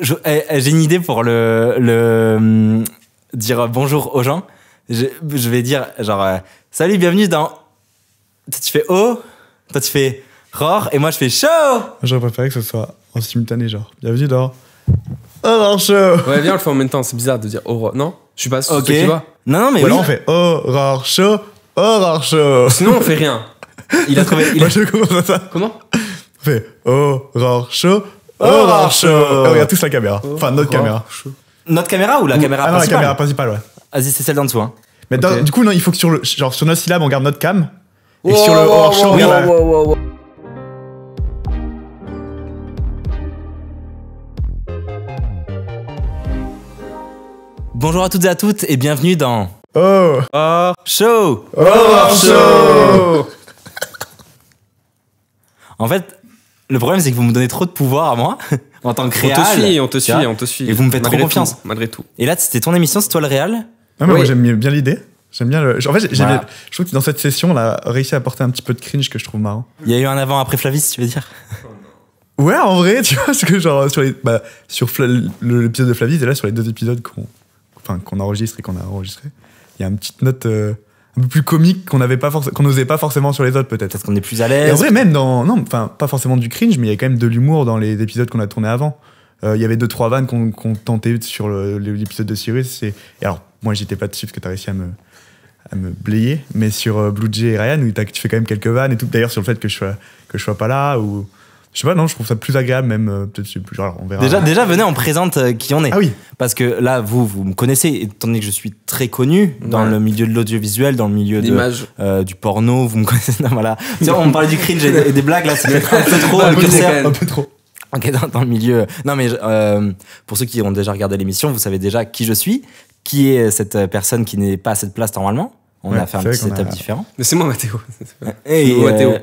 J'ai une idée pour dire bonjour aux gens. Je vais dire genre salut, bienvenue dans. Toi tu fais oh, toi tu fais roar et moi je fais chaud. J'aurais préféré que ce soit en simultané, genre bienvenue dans Horror Show. Ouais, viens, on le fait en même temps. C'est bizarre de dire horror. Non, je suis pas sûr Ok. que tu vois. Non, mais Ou oui. alors on fait Horror Show, Horror Show. Sinon, on fait rien. Il a trouvé. Moi je commence à ça. Comment? On fait Horror Show, Horror Show. Et on regarde tous la caméra. Enfin, notre caméra. Notre caméra ou la caméra Ah non, la principale? caméra principale, ouais. Vas-y, c'est celle d'en dessous. Hein. Mais Ok. du coup, non, il faut que sur notre syllabe, on garde notre cam. Et que sur le Horror Show, on regarde la. Bonjour à toutes et à toutes et bienvenue dans Oh, Show. Horror Show. En fait, le problème c'est que vous me donnez trop de pouvoir à moi en tant que On réal. te suit. Et vous me faites trop Malgré confiance. tout, malgré tout. Et là, c'était ton émission, c'est toi le réal. Non, mais moi Oui. j'aime bien l'idée. J'aime bien le. En fait, Voilà. je trouve que dans cette session, on a réussi à apporter un petit peu de cringe que je trouve marrant. Il y a eu un avant après Flavis, tu veux dire? Ouais, en vrai, tu vois, parce que genre sur l'épisode de Flavis et là sur les deux épisodes qu'on enregistre et qu'on a enregistré, il y a une petite note un peu plus comique qu'on n'osait pas forcément sur les autres peut-être. Peut-être qu'on est plus à Et en l'aise. vrai, même pas forcément du cringe, mais il y a quand même de l'humour dans les épisodes qu'on a tournés avant. Il y avait 2-3 vannes qu'on tentait sur l'épisode de Cyrus. Et alors, moi, j'étais pas dessus parce que t'as réussi à me blayer, mais sur Blue Jay et Ryan, où tu fais quand même quelques vannes et tout. D'ailleurs, sur le fait que je sois pas là, ou. Je sais pas, non, je trouve ça plus agréable, même. Peut-être, genre, on verra. Déjà, venez, on présente qui on est. Ah oui. Parce que là, vous me connaissez, étant donné que je suis très connu dans Ouais. le milieu de l'audiovisuel, dans le milieu L'image. du porno, vous me connaissez. Non, voilà. Tu sais, on me parlait du cringe et des blagues, là, c'est peut-être un peu trop. Un le peu curseur. trop. Un peu trop. Ok, dans le milieu. Non, mais pour ceux qui ont déjà regardé l'émission, vous savez déjà qui je suis, qui est cette personne qui n'est pas à cette place normalement. On Ouais, a fait un c'est petit vrai qu'on setup a- différent. Mais c'est moi, Mathéo. Et, Mathéo.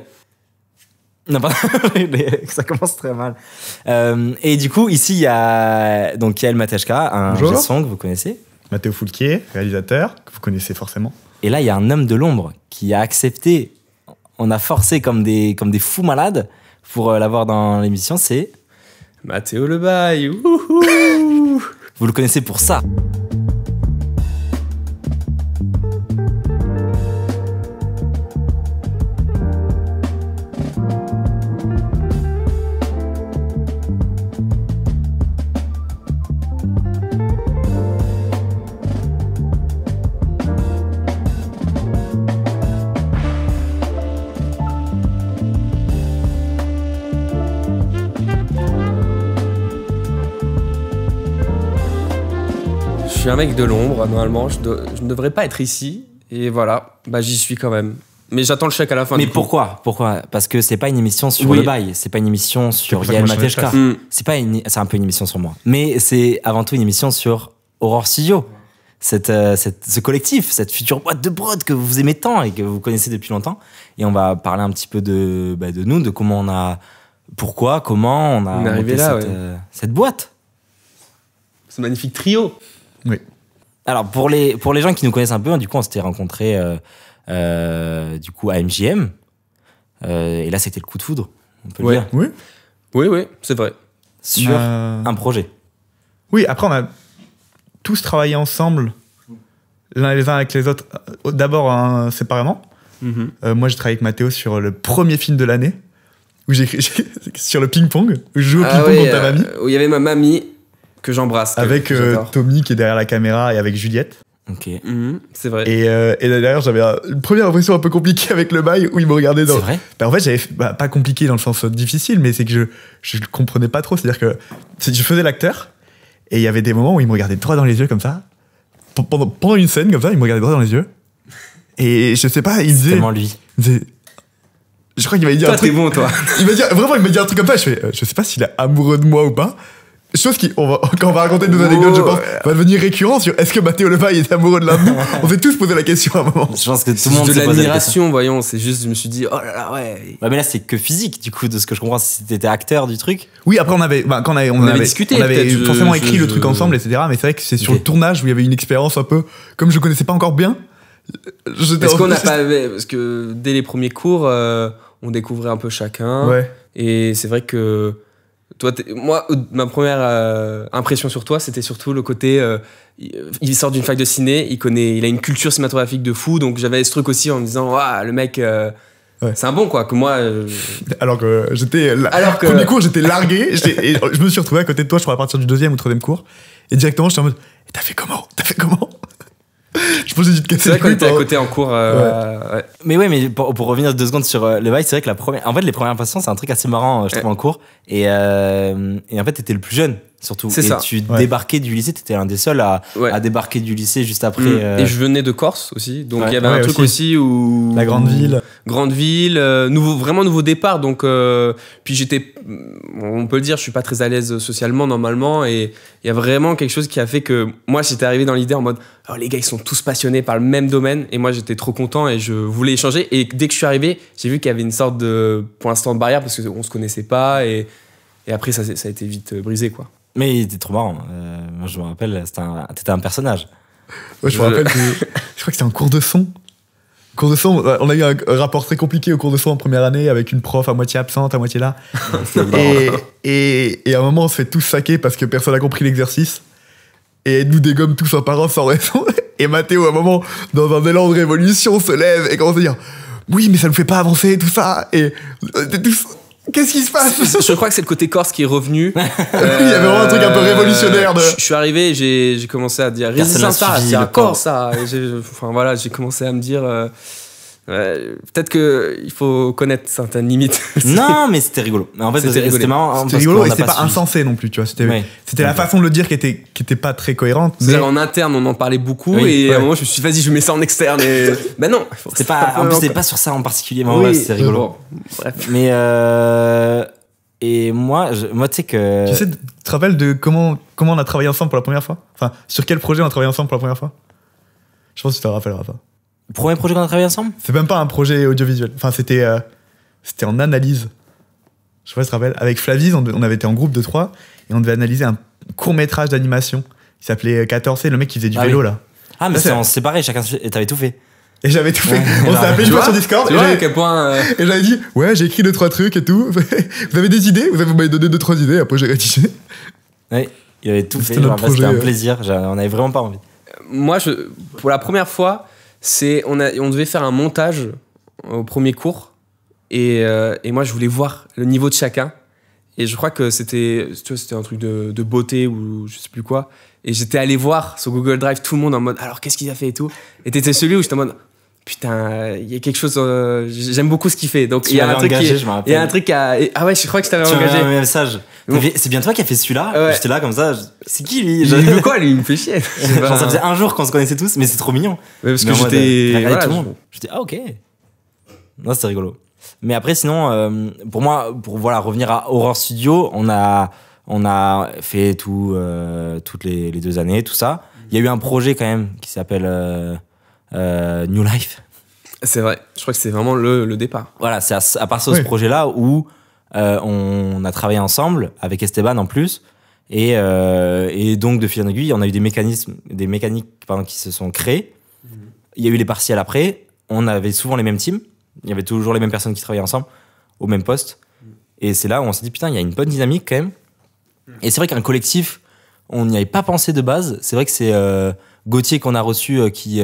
Non, pardon, ça commence très mal. Et du coup, ici, il y a donc Yael Mateshka, un Bonjour. G-Song que vous connaissez. Mathéo Foulquier, réalisateur, que vous connaissez forcément. Et là, il y a un homme de l'ombre qui a accepté. On a forcé comme des fous malades pour l'avoir dans l'émission. C'est. Mathéo le bail. Wouhou. Vous le connaissez pour ça. Je suis un mec de l'ombre, normalement. Je ne devrais pas être ici. Et voilà, bah j'y suis quand même. Mais j'attends le chèque à la fin. Mais du coup. pourquoi Parce que c'est pas une émission sur Oui. le bail, c'est pas une émission sur pour ça que Yael moi, je change de Mateshka. place. C'est un peu une émission sur moi. Mais c'est avant tout une émission sur Horror Studio. Ce collectif, cette future boîte de prod que vous aimez tant et que vous connaissez depuis longtemps. Et on va parler un petit peu de nous, de comment on a. Pourquoi, comment on a On est arrivé monté là, cette boîte. Ce magnifique trio. Oui. Alors, pour les gens qui nous connaissent un peu, du coup, on s'était rencontrés du coup, à MJM. Et là, c'était le coup de foudre, on peut le Ouais. dire, Oui. Oui, c'est vrai. sur Euh, un projet. Oui, après, on a tous travaillé ensemble, les uns avec les autres. D'abord, séparément. Moi, j'ai travaillé avec Mathéo sur le premier film de l'année, où j'ai sur le ping-pong, où je joue au ping-pong contre ta mamie, Où il y avait ma mamie que j'embrasse. avec que j'adore. Tommy qui est derrière la caméra et avec Juliette. Ok. C'est vrai. Et d'ailleurs, j'avais une première impression un peu compliquée avec le bail où il me regardait dans. C'est vrai. Bah, en fait, j'avais pas compliqué dans le sens difficile, mais c'est que je le comprenais pas trop. C'est-à-dire que je faisais l'acteur et il y avait des moments où il me regardait droit dans les yeux comme ça. Pendant une scène comme ça, il me regardait droit dans les yeux. Et je sais pas, il C'est disait. tellement lui. Je crois qu'il m'avait dit Toi, un truc. t'es bon, toi. Il m'a dit un truc comme ça. Je fais, je sais pas s'il est amoureux de moi ou pas. Chose qui, quand on va raconter nos anecdotes, je pense, va devenir récurrent sur est-ce que Mathéo Levaille est amoureux de l'un de nous. On s'est tous posé la question à un moment. Je pense que tout C'est le monde juste de se pose la question. l'admiration, voyons. C'est juste, je me suis dit, oh là là, ouais. Ouais, mais là, c'est que physique, du coup, de ce que je comprends. Si t'étais acteur du truc. Oui, après on avait, quand on avait discuté, on avait peut-être, forcément je- écrit le truc je- ensemble, etc. Mais c'est vrai que c'est sur Ok. le tournage où il y avait une expérience un peu, comme je connaissais pas encore bien. Est-ce qu'on n'a pas. Parce que dès les premiers cours, on découvrait un peu chacun. Ouais. Et c'est vrai que Toi, moi, ma première impression sur toi, c'était surtout le côté. Il sort d'une fac de ciné, il a une culture cinématographique de fou, donc j'avais ce truc aussi en me disant, le mec. Ouais. C'est un bon quoi, que moi. Alors que premier cours, j'étais largué. Et je me suis retrouvé à côté de toi, je crois, à partir du 2e ou 3e cours. Et directement, j'étais en mode, t'as fait comment? Je pensais que tu te cassais. C'est vrai qu'on était à côté en cours. Ouais. Mais ouais, mais pour revenir 2 secondes sur le bail, c'est vrai que en fait, les premières impressions, c'est un truc assez marrant, je trouve, en cours. Et en fait, t'étais le plus jeune, surtout. C'est et ça. tu débarquais du lycée, t'étais l'un des seuls à débarquer du lycée juste après. Et je venais de Corse aussi, donc il y avait un truc aussi où. La grande ville. Vraiment nouveau départ. Donc, puis j'étais, on peut le dire, je suis pas très à l'aise socialement normalement, et il y a vraiment quelque chose qui a fait que moi j'étais arrivé dans l'idée en mode, les gars ils sont tous passionnés par le même domaine, et moi j'étais trop content et je voulais échanger. Et dès que je suis arrivé, j'ai vu qu'il y avait une sorte de, pour l'instant, de barrière parce qu'on se connaissait pas, et après ça a été vite brisé quoi. Mais il était trop marrant. Moi je me rappelle, t'étais un personnage. Ouais, je me rappelle que je crois que c'était en cours de son. Cours de son, on a eu un rapport très compliqué au cours de son en première année avec une prof à moitié absente, à moitié là. et à un moment, on se fait tous saquer parce que personne n'a compris l'exercice. Et elle nous dégomme tous en parents sans raison. Et Mathéo, à un moment, dans un élan de révolution, se lève et commence à dire oui, mais ça ne fait pas avancer, tout ça. Et tous, qu'est-ce qui se passe? Je crois que c'est le côté corse qui est revenu. Oui, il y avait vraiment un truc un peu révolutionnaire. Je suis arrivé et j'ai commencé à dire résistance, c'est un corse, ça. J'ai commencé à me dire peut-être qu'il faut connaître certaines limites. Non, mais c'était rigolo. Mais en fait, c'était marrant. C'était rigolo et c'était pas insensé non plus, tu vois. C'était la façon de le dire qui était pas très cohérente. Mais en interne, on en parlait beaucoup, et à un moment, je me suis dit, vas-y, je mets ça en externe. Et ben non. C'était pas sur ça en particulier, mais ouais, c'était rigolo. Bon, bref. Mais et moi, tu sais que. Tu te rappelles de comment on a travaillé ensemble pour la première fois? Enfin, sur quel projet on a travaillé ensemble pour la première fois? Je pense que tu te rappelleras pas. Le premier projet qu'on a travaillé ensemble? C'est même pas un projet audiovisuel. Enfin, c'était en analyse. Je sais pas si tu te rappelles. Avec Flavise, on avait été en groupe de 3 et on devait analyser un court-métrage d'animation qui s'appelait 14, c'est le mec qui faisait du vélo oui. là. Ah, mais on s'est séparés, chacun. Et t'avais tout fait. Et j'avais tout fait. On s'est appelé une fois sur Discord. Tu vois à quel point. Et j'avais dit, ouais, j'ai écrit 2-3 trucs et tout. Vous avez des idées? Vous m'avez donné 2-3 idées, après j'ai rédigé. Oui, il avait tout fait. C'était un plaisir. On avait vraiment pas envie. Moi, pour la première fois, on devait faire un montage au premier cours. Et moi, je voulais voir le niveau de chacun. Et je crois que c'était un truc de beauté ou je sais plus quoi. Et j'étais allé voir sur Google Drive tout le monde en mode, alors qu'est-ce qu'il a fait et tout. Et t'étais celui où j'étais en mode, putain, il y a quelque chose, j'aime beaucoup ce qu'il fait. Donc il y a un truc ah ouais, je crois que je t'avais engagé. Un message. Bon. C'est bien toi qui as fait celui-là. Ouais. J'étais là comme ça. C'est qui lui? Il veut quoi lui? Il me fait chier. Genre, ça faisait un jour qu'on se connaissait tous, mais c'est trop mignon. Ouais, parce que j'étais. Tout le monde. J'étais ok. Non, c'était rigolo. Mais après, sinon, pour moi, revenir à Horror Studio, on a fait toutes les 2 années, tout ça. Il y a eu un projet quand même qui s'appelle New Life. C'est vrai. Je crois que c'est vraiment le départ. Voilà, c'est à partir de ce projet-là où on a travaillé ensemble avec Esteban en plus. Et donc, de fil en aiguille, on a eu des mécaniques qui se sont créés. Il y a eu les partiels après. On avait souvent les mêmes teams. Il y avait toujours les mêmes personnes qui travaillaient ensemble au même poste. Et c'est là où on s'est dit, putain, il y a une bonne dynamique quand même. Et c'est vrai qu'un collectif, on n'y avait pas pensé de base. C'est vrai que c'est Gauthier qu'on a reçu qui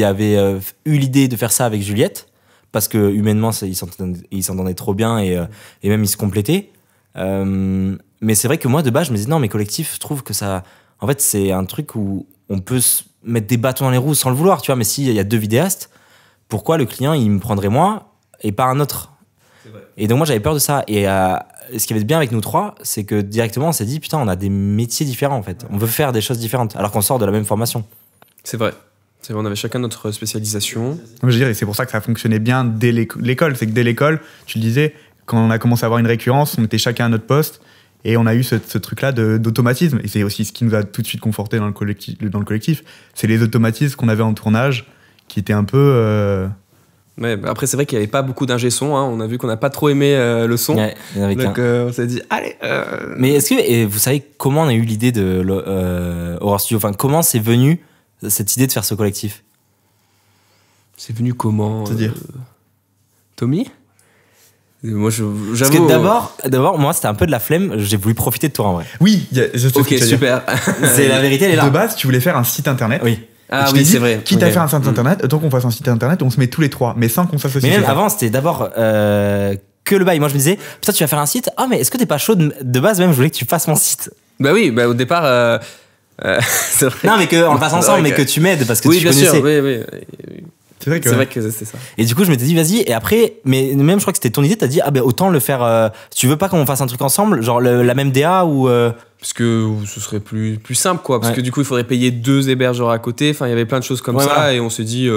avait eu l'idée de faire ça avec Juliette. Parce que humainement, ils s'entendaient trop bien et même ils se complétaient. Mais c'est vrai que moi, de base, je me disais, non, mais collectif, je trouve que ça. En fait, c'est un truc où on peut se mettre des bâtons dans les roues sans le vouloir, tu vois. Mais s'il y a 2 vidéastes, pourquoi le client, il me prendrait moi et pas un autre? C'est vrai. Et donc, moi, j'avais peur de ça. Et ce qui avait de bien avec nous 3, c'est que directement, on s'est dit, putain, on a des métiers différents, en fait. Ouais. On veut faire des choses différentes, alors qu'on sort de la même formation. C'est vrai. On avait chacun notre spécialisation. Je veux dire, et c'est pour ça que ça fonctionnait bien dès l'école. C'est que dès l'école, tu le disais, quand on a commencé à avoir une récurrence, on était chacun à notre poste. Et on a eu ce truc-là d'automatisme. Et c'est aussi ce qui nous a tout de suite conforté dans le collectif. C'est les automatismes qu'on avait en tournage qui étaient un peu... Ouais, après, c'est vrai qu'il n'y avait pas beaucoup d'ingé son. Hein. On a vu qu'on n'a pas trop aimé le son. Ouais, donc, on s'est dit, allez. Mais est-ce que vous savez comment on a eu l'idée de Horror Studio? Enfin, comment c'est venu cette idée de faire ce collectif? C'est venu comment? C'est-à-dire Tommy? Moi, Parce j'avoue. que d'abord, moi, c'était un peu de la flemme. J'ai voulu profiter de toi en vrai. Oui, je sais ce Ok, que tu veux dire. super. C'est la vérité, elle est là. De base, tu voulais faire un site internet. Oui. Ah Et je oui, t'ai dit, c'est vrai. Quitte à Ok. faire un site internet, autant qu'on fasse un site internet, on se met tous les trois, mais sans qu'on s'associe. Mais même c'est ça. avant, c'était d'abord que le bail. Moi, je me disais, putain, tu vas faire un site. Ah, mais est-ce que t'es pas chaud de base même? Je voulais que tu fasses mon site. Bah oui, bah au départ, c'est vrai. Non, mais qu'on le fasse C'est ensemble, vrai mais que- que tu m'aides parce que Oui, tu bien connaissais. sûr. Oui, oui. C'est vrai que. C'est vrai que c'est ça. Et du coup, je m'étais dit, vas-y. Et après, mais même, je crois que c'était ton idée. T'as dit, ah ben, autant le faire. Si tu veux pas qu'on fasse un truc ensemble, genre la même DA ou. Parce que ce serait plus simple, quoi. Parce Ouais. que du coup, il faudrait payer 2 hébergeurs à côté. Enfin, il y avait plein de choses comme Ouais, ça. voilà. Et on s'est dit,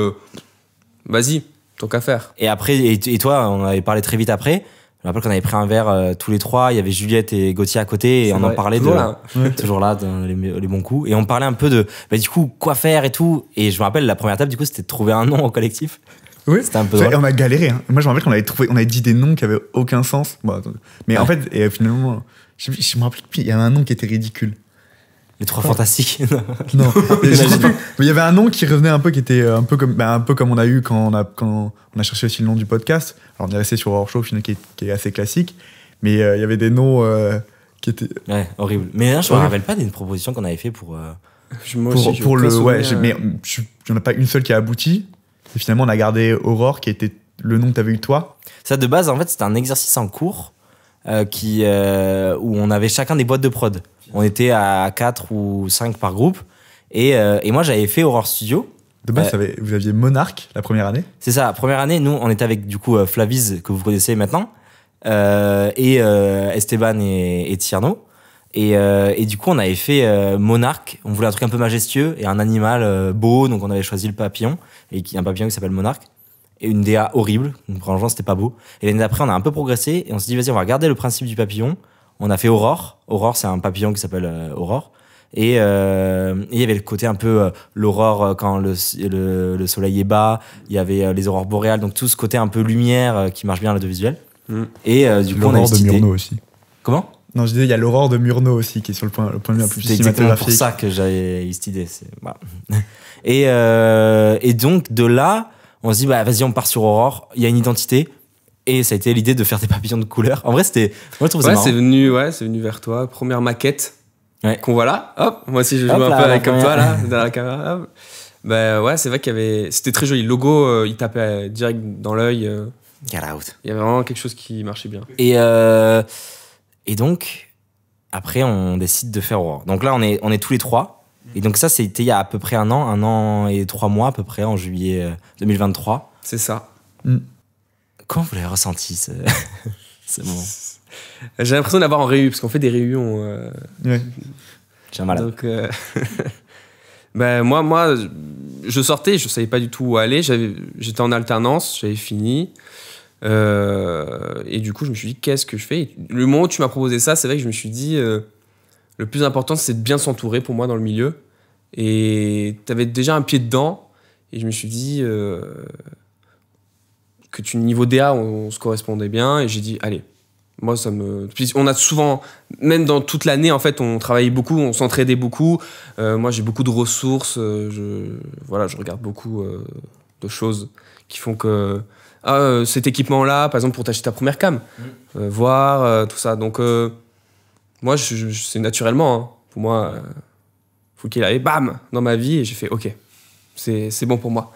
vas-y, tant qu'à faire. Et après, et toi, on avait parlé très vite après. Je me rappelle qu'on avait pris un verre tous les trois. Il y avait Juliette et Gauthier à côté et C'est on en vrai. parlait Toujours de. là. Toujours là, dans les bons coups. Et on parlait un peu de, bah, du coup, quoi faire et tout. Et je me rappelle, la première étape, du coup, c'était de trouver un nom au collectif. Oui. C'était un peu C'est vrai, drôle. on a galéré. Hein. Moi, je me rappelle on avait dit des noms qui avaient aucun sens. Bon, attends. Mais en fait, et finalement, je me rappelle plus. Il y avait un nom qui était ridicule. Les trois fantastiques. Non, je sais plus. Mais il y avait un nom qui revenait un peu, qui était un peu comme on a eu quand on a cherché aussi le nom du podcast. Alors on est resté sur Horror Show, finalement, qui est assez classique. Mais il y avait des noms qui étaient Ouais, horrible. Mais là, je me Horrible. rappelle pas d'une proposition qu'on avait fait pour. Moi aussi, j'ai pour aucun le souvenir. mais il y en a pas une seule qui a abouti. Et finalement, on a gardé Aurore, qui était le nom que t'avais eu toi. Ça, de base, en fait, c'était un exercice en cours où on avait chacun des boîtes de prod. On était à 4 ou 5 par groupe. Et moi, j'avais fait Horror Studio. De base, vous aviez Monarch la première année. C'est ça, première année, nous, on était avec du coup Flaviz, que vous connaissez maintenant, et Esteban et Tierno. Et du coup, on avait fait Monarque. On voulait un truc un peu majestueux et un animal beau, donc on avait choisi le papillon, et un papillon qui s'appelle Monarque. Et une DA horrible, donc franchement, c'était pas beau. Et l'année d'après, on a un peu progressé, et on s'est dit, vas-y, on va garder le principe du papillon. On a fait Aurore. Aurore, c'est un papillon qui s'appelle Aurore. Et il y avait le côté un peu l'aurore quand le soleil est bas, il y avait les aurores boréales, donc tout ce côté un peu lumière qui marche bien à l'audiovisuel. Et du coup, on a L'aurore eu de cette idée. Murnau aussi. Comment? Non, je disais, il y a l'aurore de Murnau aussi, qui est sur le point de vue un peu plus C'était exactement pour cinématographique. ça que j'avais eu cette idée. Voilà. Et donc, de là, on se dit, bah, vas-y, on part sur Aurore, il y a une identité. Et ça a été l'idée de faire des papillons de couleur. En vrai, c'était. Moi, je trouve ça Ouais, marrant. c'est venu vers toi. Première maquette Ouais. qu'on voit là. Hop, moi aussi je joue Hop un là, peu la avec comme première. toi là, derrière la caméra. Hop. Bah ouais, c'est vrai qu'il y avait. C'était très joli. Le logo, il tapait direct dans l'œil. Get out. Il y avait vraiment quelque chose qui marchait bien. Et donc, après, on décide de faire Aurore. Donc là, on est tous les trois. Et donc, ça, c'était il y a à peu près 1 an et 3 mois, à peu près, en juillet 2023. C'est ça. Comment vous l'avez ressenti, ce moment? J'ai l'impression d'avoir en réunion, parce qu'on fait des réunions. Ouais. J'ai un malade. Donc, ben moi, je sortais, je savais pas du tout où aller. J'étais en alternance, j'avais fini. Et du coup, je me suis dit, qu'est-ce que je fais? Et le moment où tu m'as proposé ça, c'est vrai que je me suis dit, le plus important, c'est de bien s'entourer pour moi dans le milieu. Et tu avais déjà un pied dedans. Et je me suis dit que niveau DA, on se correspondait bien. Et j'ai dit, allez. Moi, ça me. Puis on a souvent, même dans toute l'année, en fait, on travaillait beaucoup, on s'entraidait beaucoup. Moi, j'ai beaucoup de ressources. Je regarde beaucoup de choses qui font que. Cet équipement-là, par exemple, pour t'acheter ta première cam, voir, tout ça. Donc, moi, c'est naturellement. Hein. Pour moi, faut qu'il aille, bam, dans ma vie. Et j'ai fait, OK, c'est bon pour moi.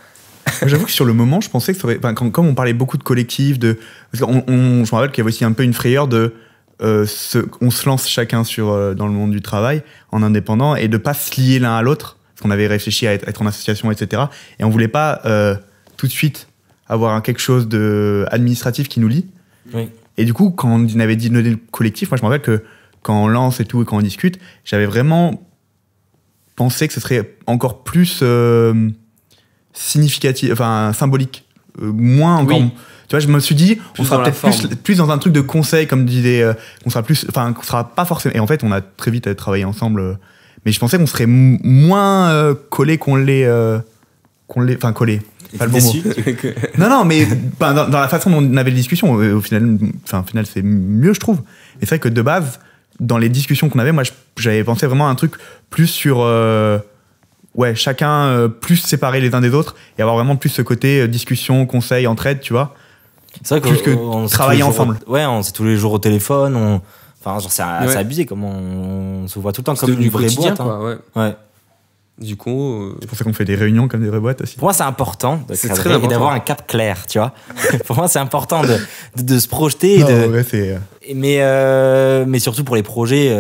J'avoue que sur le moment, je pensais que ça aurait. Enfin, comme on parlait beaucoup de collectifs, parce que je me rappelle qu'il y avait aussi un peu une frayeur de. On se lance chacun dans le monde du travail en indépendant et de pas se lier l'un à l'autre. Parce qu'on avait réfléchi à être en association, etc. Et on voulait pas tout de suite avoir quelque chose d'administratif qui nous lie. Oui. Et du coup, quand on avait dit le collectif, moi je me rappelle que quand on lance et tout et quand on discute, j'avais vraiment pensé que ce serait encore plus. Significatif, enfin symbolique, moins encore. Oui. Tu vois, je me suis dit, on Plus sera dans la peut-être plus dans un truc de conseil, comme disait, on sera plus, enfin, qu'on sera pas forcément. Et en fait, on a très vite travaillé ensemble, mais je pensais qu'on serait moins collé qu'on l'est, enfin collé. Pas le bon mot. Déçu. Non, mais ben, dans la façon dont on avait les discussions, au final, c'est mieux, je trouve. Et c'est vrai que de base, dans les discussions qu'on avait, moi, j'avais pensé vraiment à un truc plus sur. Ouais, chacun plus séparés les uns des autres et avoir vraiment plus ce côté discussion, conseil, entraide, tu vois. C'est vrai Plus que on s'est travailler tous les jours ensemble. Ouais, on s'est tous les jours au téléphone. Enfin, genre, c'est abusé comment on se voit tout le temps C'est comme devenu une vraie quotidien, boîte. hein. quoi, ouais. Ouais. Du coup, C'est pour ça qu'on fait des réunions comme des vraies boîtes aussi. Pour moi, c'est important de C'est cadrer très et important. d'avoir un cap clair, tu vois. Pour moi, c'est important de se projeter. Non, Et en vrai, c'est. mais surtout pour les projets.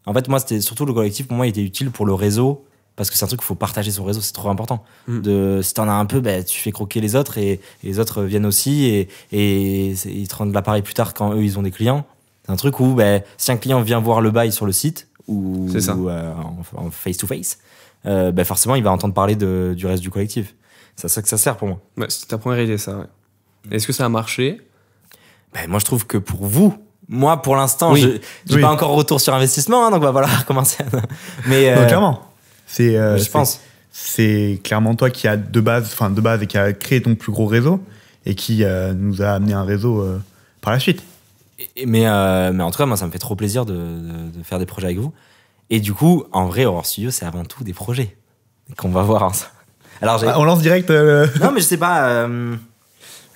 En fait, moi, c'était surtout le collectif. Pour moi, il était utile pour le réseau. Parce que c'est un truc qu'il faut partager son réseau, c'est trop important. Si t'en as un peu, bah, tu fais croquer les autres et les autres viennent aussi et ils te rendent l'appareil plus tard quand eux ils ont des clients. C'est un truc où bah, si un client vient voir le bail sur le site ou C'est ça. en face to face, bah, forcément il va entendre parler du reste du collectif. C'est à ça que ça sert pour moi. ouais, c'est ta première idée, ça. Ouais. Est-ce que ça a marché? Bah, moi je trouve que pour vous, moi pour l'instant, Oui. j'ai Oui. pas encore retour sur investissement, hein, donc va falloir commencer. Mais Non, clairement. C'est. je pense. C'est clairement toi qui a de base et qui a créé ton plus gros réseau et qui nous a amené un réseau par la suite. Mais en tout cas, moi, ça me fait trop plaisir de faire des projets avec vous. Et du coup, en vrai, Horror Studio, c'est avant tout des projets qu'on va voir ensemble. Alors, On lance direct. non, mais je sais pas.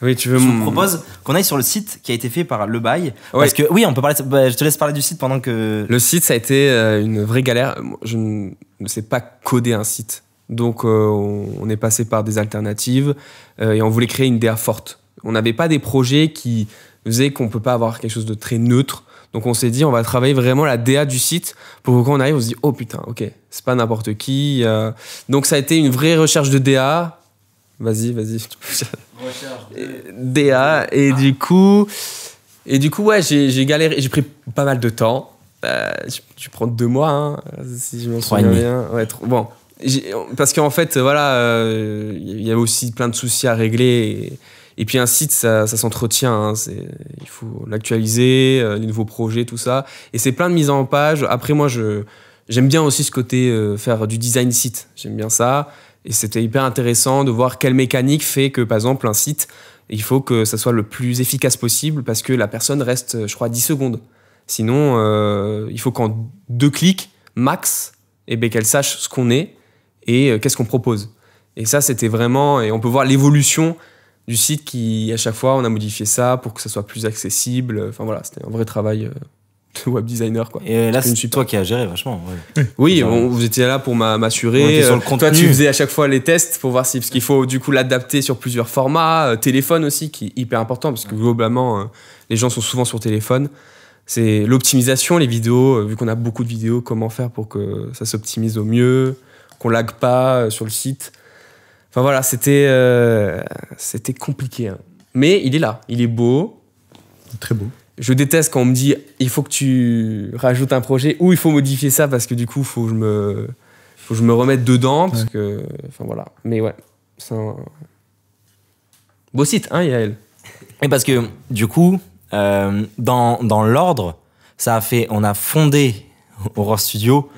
Oui, tu veux. Je vous propose qu'on aille sur le site qui a été fait par Le Bail. Ouais. Parce que, oui, on peut parler. Bah, je te laisse parler du site pendant que. Le site, ça a été une vraie galère. Moi, je ne sais pas coder un site. Donc, on est passé par des alternatives et on voulait créer une DA forte. On n'avait pas des projets qui faisaient qu'on ne peut pas avoir quelque chose de très neutre. Donc, on s'est dit, on va travailler vraiment la DA du site pour que quand on arrive, on se dit, oh putain, ok, c'est pas n'importe qui. Donc, ça a été une vraie recherche de DA. Vas-y. DA. Et du coup, ouais, j'ai galéré. J'ai pris pas mal de temps. Je prends 2 mois, hein, si je m'en 3 et souviens demi. bien. Ouais, bon. Parce qu'en fait, voilà, il y a aussi plein de soucis à régler. Et puis un site, ça s'entretient. Hein, il faut l'actualiser, les nouveaux projets, tout ça. Et c'est plein de mise en page. Après, moi, j'aime bien aussi ce côté faire du design site. J'aime bien ça. Et c'était hyper intéressant de voir quelle mécanique fait que, par exemple, un site, il faut que ça soit le plus efficace possible parce que la personne reste, je crois, 10 secondes. Sinon, il faut qu'en 2 clics, max, eh ben, qu'elle sache ce qu'on est et qu'est-ce qu'on propose. Et ça, c'était vraiment... Et on peut voir l'évolution du site qui, à chaque fois, on a modifié ça pour que ça soit plus accessible. Enfin voilà, c'était un vrai travail de web designer, quoi. Et là, Une c'est toi qui as géré vachement. Ouais. Oui, Genre, vous étiez là pour on m'assurer. était sur le Toi, contenu. tu faisais à chaque fois les tests pour voir si... Parce qu'il faut du coup l'adapter sur plusieurs formats. Téléphone aussi, qui est hyper important, parce que globalement, les gens sont souvent sur téléphone. C'est l'optimisation, les vidéos. Vu qu'on a beaucoup de vidéos, comment faire pour que ça s'optimise au mieux, qu'on lag pas sur le site. Enfin voilà, c'était compliqué. Hein. Mais il est là, il est beau. Très beau. Je déteste quand on me dit il faut que tu rajoutes un projet ou il faut modifier ça parce que du coup, faut que je me remette dedans. Parce que, enfin voilà. Mais ouais, c'est un beau site, hein, Yael. Et parce que, du coup, dans l'ordre, on a fondé Horror Studio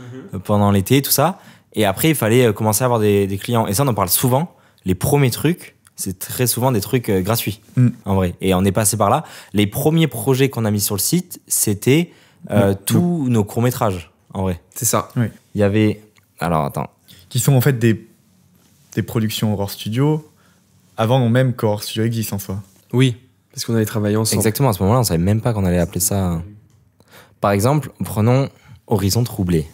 pendant l'été, tout ça. Et après, il fallait commencer à avoir des clients. Et ça, on en parle souvent. Les premiers trucs, c'est très souvent des trucs gratuits, en vrai. Et on est passé par là. Les premiers projets qu'on a mis sur le site, c'était tous nos courts-métrages, en vrai. C'est ça. Oui. Il y avait... Alors, attends. Qui sont en fait des productions Horror Studio avant même qu'Horror Studio existe en soi. Oui, parce qu'on avait travaillé ensemble. Exactement, à ce moment-là, on savait même pas qu'on allait appeler ça... Par exemple, prenons Horizon Troublé,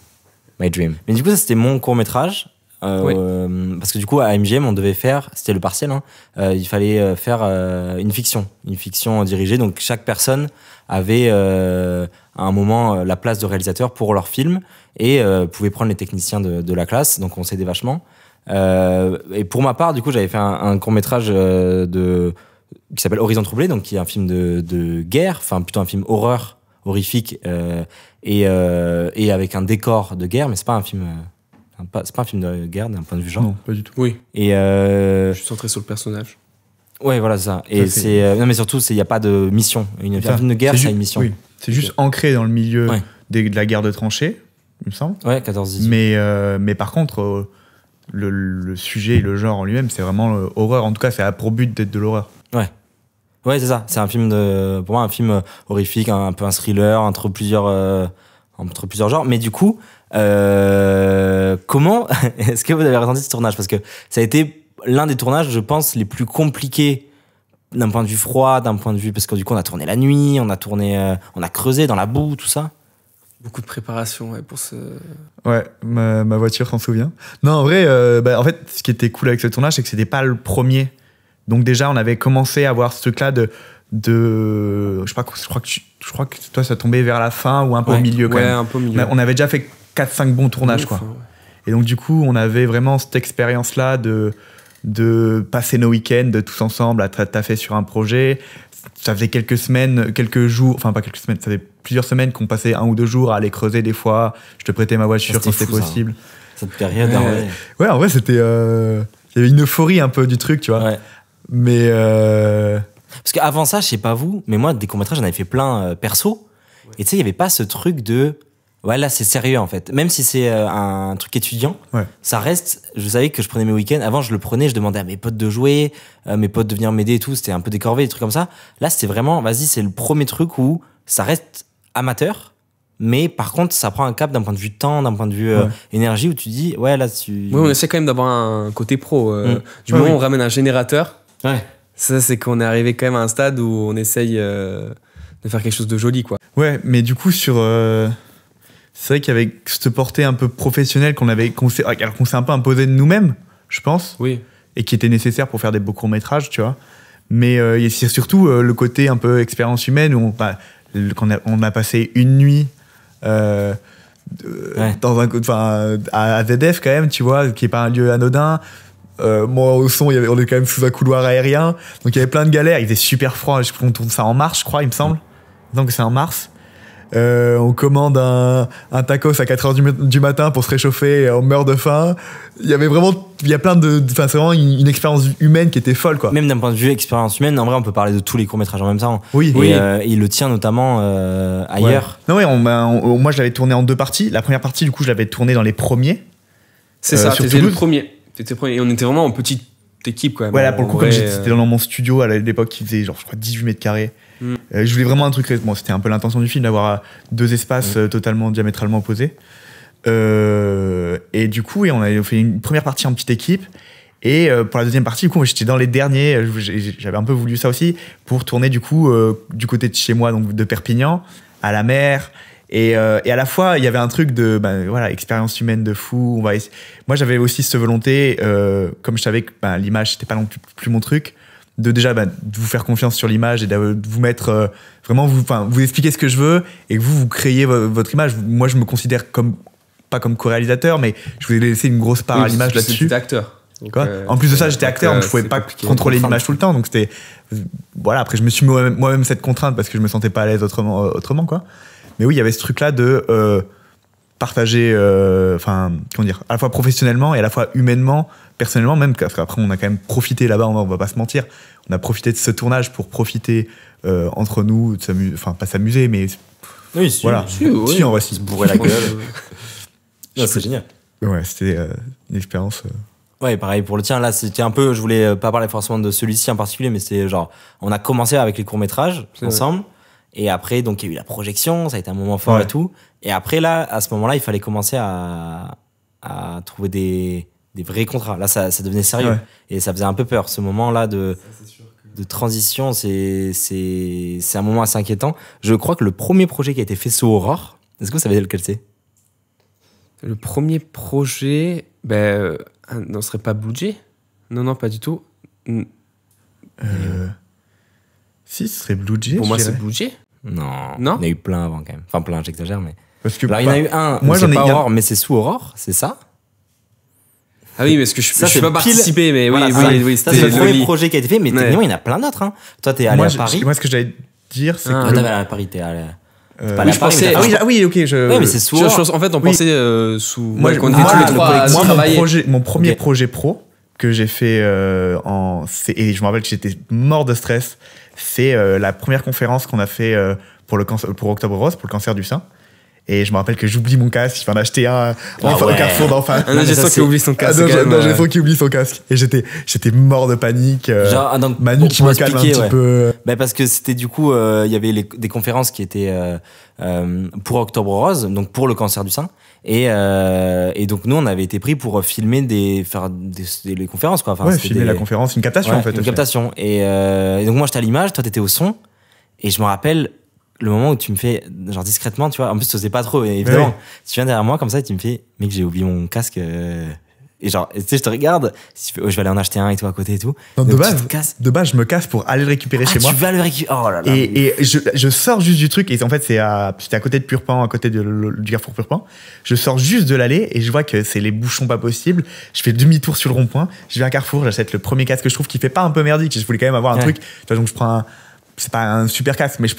My Dream. Mais du coup, ça, c'était mon court-métrage. Parce que du coup, à MGM, on devait faire... C'était le partiel, hein, il fallait faire une fiction dirigée. Donc, chaque personne avait à un moment la place de réalisateur pour leur film et pouvait prendre les techniciens de la classe. Donc, on s'aidait vachement. Et pour ma part, du coup, j'avais fait un court-métrage qui s'appelle Horizon Troublé, donc qui est un film de guerre, enfin plutôt un film horrifique et avec un décor de guerre, mais c'est pas un film c'est pas un film de guerre d'un point de vue genre. Non, pas du tout. Oui, Et je suis centré sur le personnage. ouais, voilà, c'est ça. Et Ça, c'est non, mais surtout, il y a pas de mission. Un film de guerre, C'est c'est ju- une mission. Oui, c'est juste ancré dans le milieu Ouais. de la guerre de tranchées, il me semble. Ouais, 14-18. Mais par contre, le sujet et le genre en lui-même, c'est vraiment horreur. En tout cas, ça a pour but d'être de l'horreur. Ouais, c'est ça. C'est un film pour moi, un film horrifique, un peu un thriller entre plusieurs genres. Mais du coup, comment est-ce que vous avez ressenti ce tournage? Parce que ça a été l'un des tournages, je pense, les plus compliqués d'un point de vue froid, d'un point de vue parce que du coup on a tourné la nuit, on a creusé dans la boue, tout ça. Beaucoup de préparation pour ce. Ouais, ma voiture s'en souvient. Non, en vrai, en fait, ce qui était cool avec ce tournage, c'est que c'était pas le premier. Donc déjà, on avait commencé à avoir ce truc-là je crois que toi, ça tombait vers la fin ou un peu au milieu quand même. Un peu au milieu. On avait déjà fait 4-5 bons tournages, quoi. Ouais. Et donc, du coup, on avait vraiment cette expérience-là de passer nos week-ends tous ensemble à taffer sur un projet. Ça faisait quelques jours, enfin pas quelques semaines, ça faisait plusieurs semaines qu'on passait 1 ou 2 jours à aller creuser des fois. Je te prêtais ma voiture quand c'était possible. Cette période, en vrai. Ouais, en vrai, c'était. Il y avait une euphorie un peu du truc, tu vois. Ouais. Mais. Parce qu'avant ça, je sais pas vous, mais moi, des courts-métrages, j'en avais fait plein perso. Et tu sais, il y avait pas ce truc de. Ouais, là, c'est sérieux en fait. Même si c'est un truc étudiant, ça reste. Je savais que je prenais mes week-ends. Avant, je le prenais, je demandais à mes potes de jouer, mes potes de venir m'aider et tout. C'était un peu décorvé, des trucs comme ça. Là, c'était vraiment, vas-y, c'est le premier truc où ça reste amateur. Mais par contre, ça prend un cap d'un point de vue temps, d'un point de vue énergie, où tu dis, ouais, là, tu. Oui, on essaie quand même d'avoir un côté pro. Du moment où on ramène un générateur, ça, c'est qu'on est arrivé quand même à un stade où on essaye de faire quelque chose de joli, quoi. Ouais, mais du coup, c'est vrai qu'il y avait cette portée un peu professionnelle qu'on s'est un peu imposé de nous-mêmes, je pense. Oui. Et qui était nécessaire pour faire des beaux courts-métrages, tu vois. Mais c'est surtout le côté un peu expérience humaine où on a passé une nuit à ZF quand même, tu vois, qui est pas un lieu anodin. Moi au son, on est quand même sous un couloir aérien, donc il y avait plein de galères. Il faisait super froid. On tourne ça en mars, je crois, il me semble. Donc que c'est en mars. On commande un tacos à 4h du matin pour se réchauffer et on meurt de faim. Il y a plein c'est vraiment une expérience humaine qui était folle, quoi. Même d'un point de vue expérience humaine, en vrai, on peut parler de tous les courts-métrages en même temps. Oui. Et il le tient notamment ailleurs. Ouais. Non, moi, je l'avais tourné en 2 parties. La première partie, du coup, je l'avais tourné dans les premiers. C'est ça, t'étais le premier. Et on était vraiment en petite équipe, quand même. Ouais, là, pour le coup, comme c'était dans mon studio à l'époque, qui faisait, genre, je crois, 18 mètres carrés. Je voulais vraiment un truc. Bon, c'était un peu l'intention du film d'avoir 2 espaces totalement diamétralement opposés. Et du coup, on avait fait une première partie en petite équipe. Et pour la deuxième partie, du coup, j'étais dans les derniers. J'avais un peu voulu ça aussi pour tourner du coup du côté de chez moi, donc de Perpignan, à la mer. Et à la fois, il y avait un truc de expérience humaine de fou. Moi, j'avais aussi cette volonté, comme je savais que l'image c'était pas non plus mon truc, de déjà de vous faire confiance sur l'image et de vous mettre vraiment vous expliquer ce que je veux et que vous créez votre image. Moi, je me considère pas comme co-réalisateur, mais je voulais laisser une grosse part à l'image là-dessus. J'étais acteur. Donc, en plus de ça, j'étais acteur, donc je pouvais pas contrôler l'image tout le temps. Donc c'était après, je me suis moi-même cette contrainte parce que je me sentais pas à l'aise autrement, quoi. Mais oui, il y avait ce truc-là de partager, à la fois professionnellement et à la fois humainement, personnellement, même parce qu'après on a quand même profité là-bas, on va pas se mentir, on a profité de ce tournage pour profiter entre nous, pas s'amuser, mais oui, si, voilà, si, on va se bourrer la gueule. Non, c'est génial. Ouais, c'était une expérience. Ouais, pareil pour le tien. Là, c'était un peu, je voulais pas parler forcément de celui-ci en particulier, mais c'est genre, on a commencé avec les courts-métrages ensemble. Et après, donc, il y a eu la projection, ça a été un moment fort et tout. Et après, là, à ce moment-là, il fallait commencer à trouver des vrais contrats. Là, ça devenait sérieux. Ouais. Et ça faisait un peu peur. Ce moment-là de transition, c'est un moment assez inquiétant. Je crois que le premier projet qui a été fait sous Aurore, est-ce que vous savez lequel c'est? Le premier projet, non, ce serait pas Blue Jay? Non, pas du tout. Si, ce serait Blue Jay. Pour moi, c'est Blue Jay. Non. Il y en a eu plein avant quand même. Enfin, plein, j'exagère, mais. Parce que alors, il y en a eu un. Moi, j'en ai pas Aurore, mais c'est sous Aurore, c'est ça? Ah oui, parce que je suis pas participé, mais voilà, oui. Ça, c'est le premier projet qui a été fait, mais techniquement, il y en a plein d'autres. Hein. Toi, t'es allé à Paris. Moi, ce que j'allais dire, c'est que. Toi, t'es allé à Paris, t'es allé. Oui, je pensais. Oui, ok. Ouais, mais c'est sous. En fait, on pensait sous. Moi, quand on était tous les trois. Mon premier projet pro que j'ai fait et je me rappelle que j'étais mort de stress. C'est la première conférence qu'on a fait pour Octobre Rose, pour le cancer du sein. Et je me rappelle que j'oublie mon casque, il faut en acheter un au Carrefour d'en face. Un ingé son qui oublie son casque. Un ingé son qui oublie son casque. Et j'étais mort de panique. Donc, Manu qui me calme un petit peu. Bah parce que c'était du coup, il y avait des conférences qui étaient pour Octobre Rose, donc pour le cancer du sein. Et donc nous, on avait été pris pour filmer les conférences, quoi. Enfin, ouais, filmer la conférence, une captation en fait. Une captation. Et donc moi, j'étais à l'image, toi, t'étais au son. Et je me rappelle le moment où tu me fais, genre discrètement, tu vois, en plus, tu osais pas trop, évidemment. Ouais. Tu viens derrière moi comme ça et tu me fais, mec, j'ai oublié mon casque. Et genre, tu sais, je te regarde, si tu fais, je vais aller en acheter un et tout à côté et tout. Non, de base, je me casse pour aller le récupérer chez moi. Tu vas le récupérer. Oh là là. Et je sors juste du truc. Et en fait, c'était à côté de Purpan, à côté du Carrefour Purpan. Je sors juste de l'allée et je vois que c'est les bouchons pas possibles. Je fais demi-tour sur le rond-point. Je vais à Carrefour, j'achète le premier casque que je trouve qui fait pas un peu merdique. Je voulais quand même avoir un truc. Donc, je prends c'est pas un super casque, mais je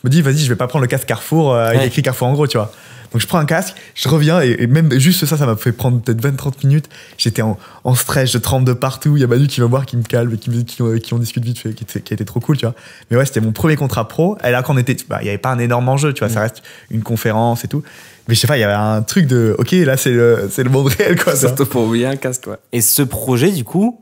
me dis, vas-y, je vais pas prendre le casque Carrefour, il écrit Carrefour en gros, tu vois. Donc je prends un casque, je reviens et même juste ça m'a fait prendre peut-être 20-30 minutes. J'étais en stress, je tremble de partout. Il y a Manu qui va voir, qui me calme et qui en discute vite fait, qui a été trop cool, tu vois. Mais ouais, c'était mon premier contrat pro. Et là, quand on était, il y avait pas un énorme enjeu, tu vois, ça reste une conférence et tout. Mais je sais pas, il y avait un truc de, ok, là c'est le monde réel, quoi. Surtout pour oublier un casque, ouais. Et ce projet, du coup,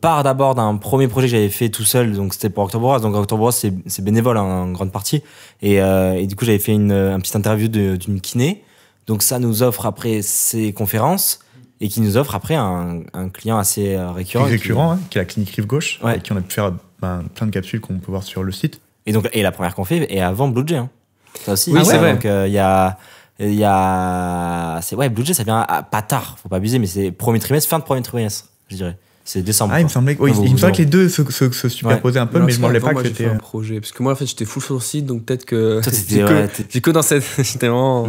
part d'abord d'un premier projet que j'avais fait tout seul, donc c'était pour Octobre Rose. Donc Octobre Rose, c'est bénévole en grande partie. Et du coup, j'avais fait une petite interview d'une kiné. Donc ça nous offre après ces conférences et qui nous offre après un client assez récurrent. Qui est la clinique Rive Gauche, avec qui on a pu faire plein de capsules qu'on peut voir sur le site. Et donc la première qu'on fait est avant Blue Jay. Hein. Ça aussi. Oui, c'est vrai. Donc il y a Blue Jay, ça vient pas tard, faut pas abuser, mais c'est premier trimestre, fin de premier trimestre, je dirais. C'est décembre. Ah, il me semblait que les deux se superposaient un peu, mais je m'en rappelais pas que c'était un projet. Parce que moi, en fait, j'étais full sur le site, donc peut-être que. J'ai que dans cette. J'étais vraiment.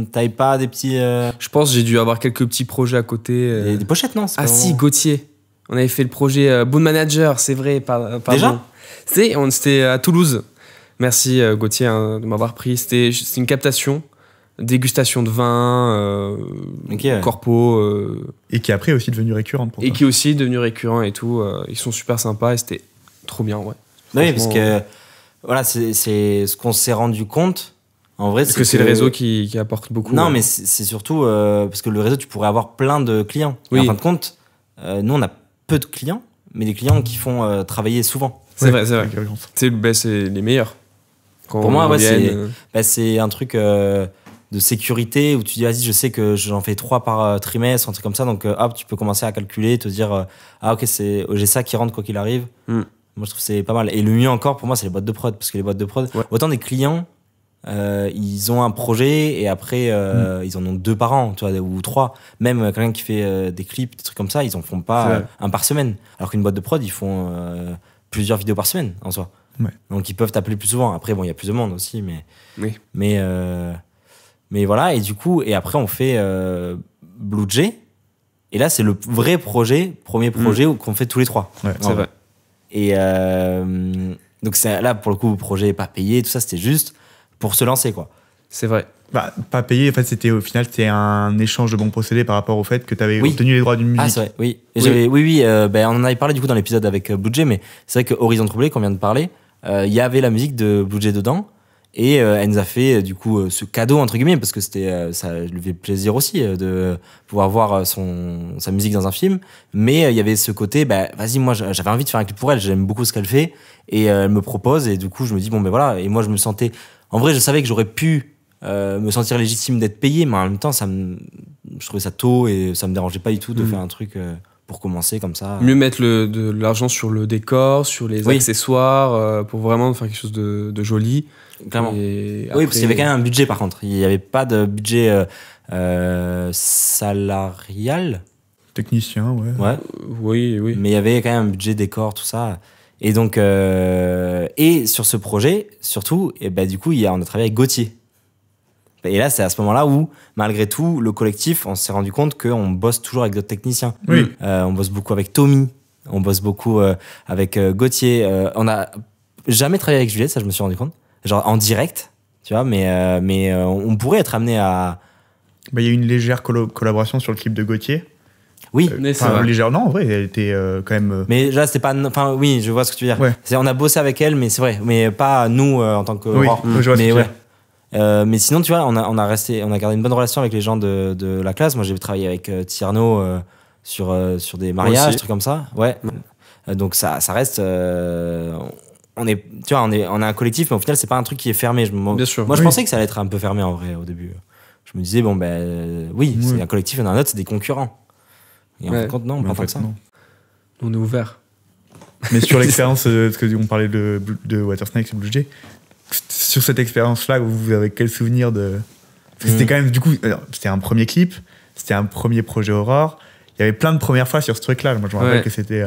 T'avais pas des petits. Je pense que j'ai dû avoir quelques petits projets à côté. Des pochettes, non? Ah, si, Gauthier. On avait fait le projet Boon Manager, c'est vrai. Déjà? C'était à Toulouse. Merci Gauthier de m'avoir pris. C'était une captation. Dégustation de vin, corpo. Et qui après est aussi devenu récurrente pour toi. Et qui est aussi devenu récurrent et tout. Ils sont super sympas et c'était trop bien, ouais. Oui, parce que voilà, c'est ce qu'on s'est rendu compte. En vrai, parce que c'est le réseau qui apporte beaucoup. Non, mais c'est surtout parce que le réseau, tu pourrais avoir plein de clients. Oui. En fin de compte, nous, on a peu de clients, mais des clients qui font travailler souvent. C'est vrai. C'est les meilleurs. Pour moi, c'est un truc de sécurité où tu dis vas-y, je sais que j'en fais 3 par trimestre, un truc comme ça, donc hop, tu peux commencer à calculer, te dire ah ok, j'ai ça qui rentre quoi qu'il arrive. Moi je trouve que c'est pas mal. Et le mieux encore pour moi, c'est les boîtes de prod, parce que les boîtes de prod, autant des clients ils ont un projet et après ils en ont 2 par an, tu vois, ou 3. Même quelqu'un qui fait des clips, des trucs comme ça, ils en font pas un par semaine, alors qu'une boîte de prod, ils font plusieurs vidéos par semaine en soi. Donc ils peuvent t'appeler plus souvent. Après bon, il y a plus de monde aussi, mais voilà. Et du coup, et après on fait Blue Jay, et là c'est le vrai premier projet qu'on fait tous les 3. C'est vrai. Et donc là pour le coup, le projet pas payé, tout ça, c'était juste pour se lancer, quoi. C'est vrai. Pas payé, en fait, au final, c'était un échange de bons procédés par rapport au fait que tu avais obtenu les droits d'une musique. Ah, c'est vrai, oui. Et on en avait parlé du coup dans l'épisode avec Blue Jay, mais c'est vrai que Horizon Troublé, qu'on vient de parler, il y avait la musique de Blue Jay dedans, et elle nous a fait du coup ce cadeau, entre guillemets, parce que ça lui fait plaisir aussi de pouvoir voir sa musique dans un film, mais il y avait ce côté, vas-y, moi j'avais envie de faire un clip pour elle, j'aime beaucoup ce qu'elle fait, et elle me propose, et du coup je me dis, bon ben voilà, et moi je me sentais. En vrai, je savais que j'aurais pu me sentir légitime d'être payé, mais en même temps, je trouvais ça tôt et ça me dérangeait pas du tout de faire un truc pour commencer comme ça. Mieux mettre de l'argent sur le décor, sur les accessoires, pour vraiment faire quelque chose de joli. Clairement. Oui, parce qu'il y avait quand même un budget par contre. Il n'y avait pas de budget salarial. Technicien, ouais. Oui. Mais il y avait quand même un budget décor, tout ça. Et donc, et sur ce projet, surtout, et du coup, on a travaillé avec Gauthier. Et là, c'est à ce moment-là où, malgré tout, le collectif, on s'est rendu compte qu'on bosse toujours avec d'autres techniciens. Oui. On bosse beaucoup avec Tommy, on bosse beaucoup avec Gauthier. On n'a jamais travaillé avec Juliette, ça je me suis rendu compte. Genre en direct, tu vois, mais on pourrait être amené à... Il y a eu une légère collaboration sur le clip de Gauthier. Oui, légère, non, en vrai, elle était quand même. Mais là, c'était pas. Enfin, oui, je vois ce que tu veux dire. Ouais. On a bossé avec elle, mais c'est vrai. Mais pas nous en tant que. Oui, je vois ce que tu veux dire. Mais sinon, tu vois, on a gardé une bonne relation avec les gens de la classe. Moi, j'ai travaillé avec Tierno sur des mariages, trucs comme ça. Ouais. Donc ça reste. On est un collectif, mais au final, c'est pas un truc qui est fermé. Bien sûr. Moi, je pensais que ça allait être un peu fermé en vrai au début. Je me disais, bon, oui, c'est un collectif, il y en a un autre, c'est des concurrents. Et en fin de compte, non, pas tant que ça. On est ouvert. Mais sur l'expérience, parce qu'on parlait de Watersnake et Blue Jay, sur cette expérience-là, vous avez quel souvenir de. Parce que c'était quand même, du coup, c'était un premier clip, c'était un premier projet Aurore. Il y avait plein de premières fois sur ce truc-là. Moi, je me rappelle que c'était.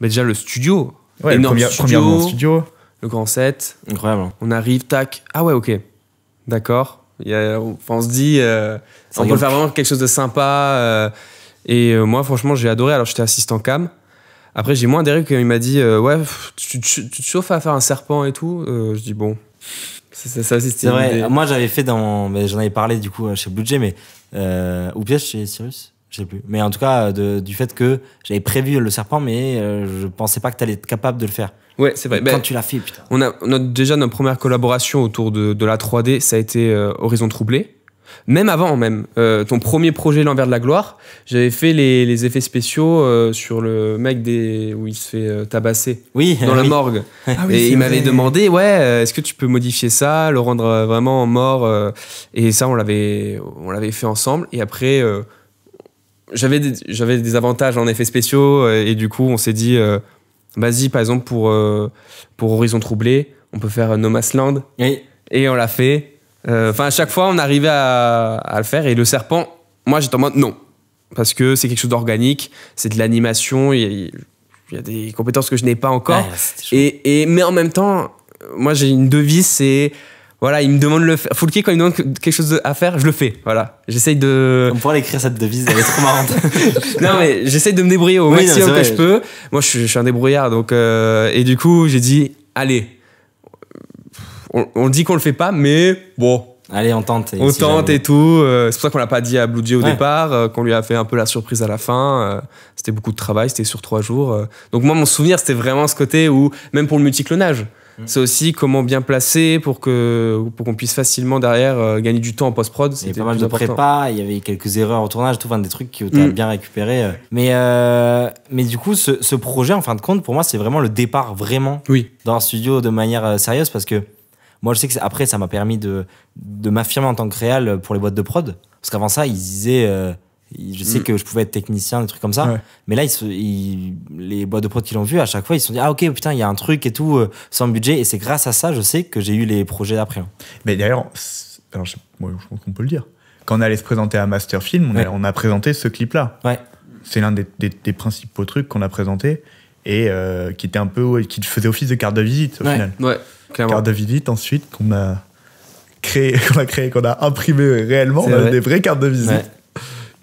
Mais déjà, le studio. Ouais, énorme premièrement studio. Le grand set. Incroyable. On arrive, tac. Ah ouais, ok. D'accord. On se dit, on peut faire vraiment quelque chose de sympa. Et moi, franchement, j'ai adoré. Alors, j'étais assistant cam. Après, j'ai moins adhéré quand il m'a dit ouais, tu te chauffes à faire un serpent et tout. Je dis bon, ça aussi, c'est vrai. Moi, j'avais fait j'en avais parlé du coup chez Blue Jay, mais ou piège chez Cyrus, je sais plus. Mais en tout cas, du fait que j'avais prévu le serpent, mais je pensais pas que t'allais être capable de le faire. Ouais, c'est vrai. Quand tu l'as fait, putain. On a déjà notre première collaboration autour de la 3D, ça a été Horizon Troublé. Même avant, ton premier projet L'Envers de la Gloire, j'avais fait les effets spéciaux sur le mec où il se fait tabasser dans la morgue. Ah oui, et il m'avait demandé, est-ce que tu peux modifier ça, le rendre vraiment mort et ça, on l'avait fait ensemble. Et après, j'avais des avantages en effets spéciaux et du coup, on s'est dit, vas-y, par exemple, pour Horizon Troublé, on peut faire No Man's Land. Oui. Et on l'a fait. À chaque fois, on arrivait à le faire. Et le serpent, moi, j'étais en mode non. Parce que c'est quelque chose d'organique, c'est de l'animation, il y a des compétences que je n'ai pas encore. Ouais, mais en même temps, moi, j'ai une devise, c'est... Voilà, il me demande de le faire. Foulke, quand il me demande quelque chose à faire, je le fais. Voilà. J'essaye de... On pourrait l'écrire, cette devise, elle est trop marrante. Non, mais j'essaye de me débrouiller au maximum que je peux. Moi, je suis un débrouillard. Donc, et du coup, j'ai dit, allez... On dit qu'on le fait pas, mais bon. Allez, on tente. On tente et tout. C'est pour ça qu'on l'a pas dit à Blue Jay au départ, qu'on lui a fait un peu la surprise à la fin. C'était beaucoup de travail, c'était sur 3 jours. Donc moi, mon souvenir, c'était vraiment ce côté où, même pour le multiclonage, c'est aussi comment bien placer pour qu'on puisse facilement derrière gagner du temps en post-prod. Il y avait pas mal de prépa, il y avait quelques erreurs au tournage, tout, des trucs que tu as bien récupérés. Mais du coup, ce projet, en fin de compte, pour moi, c'est vraiment le départ dans un studio de manière sérieuse, parce que moi, je sais que après, ça m'a permis de m'affirmer en tant que réal pour les boîtes de prod. Parce qu'avant ça, ils disaient... je sais que je pouvais être technicien, des trucs comme ça. Ouais. Mais là, les boîtes de prod qui l'ont vu, à chaque fois, ils se sont dit « Ah ok, putain, il y a un truc et tout, sans budget. » Et c'est grâce à ça, je sais, que j'ai eu les projets d'après. Mais d'ailleurs, je pense qu'on peut le dire. Quand on allait se présenter à Masterfilm, on a présenté ce clip-là. Ouais. C'est l'un des principaux trucs qu'on a présenté et qui était un peu... qui faisait office de carte de visite, au final. Ouais. Clairement. Carte de visite ensuite qu'on a imprimé réellement. On a des vraies cartes de visite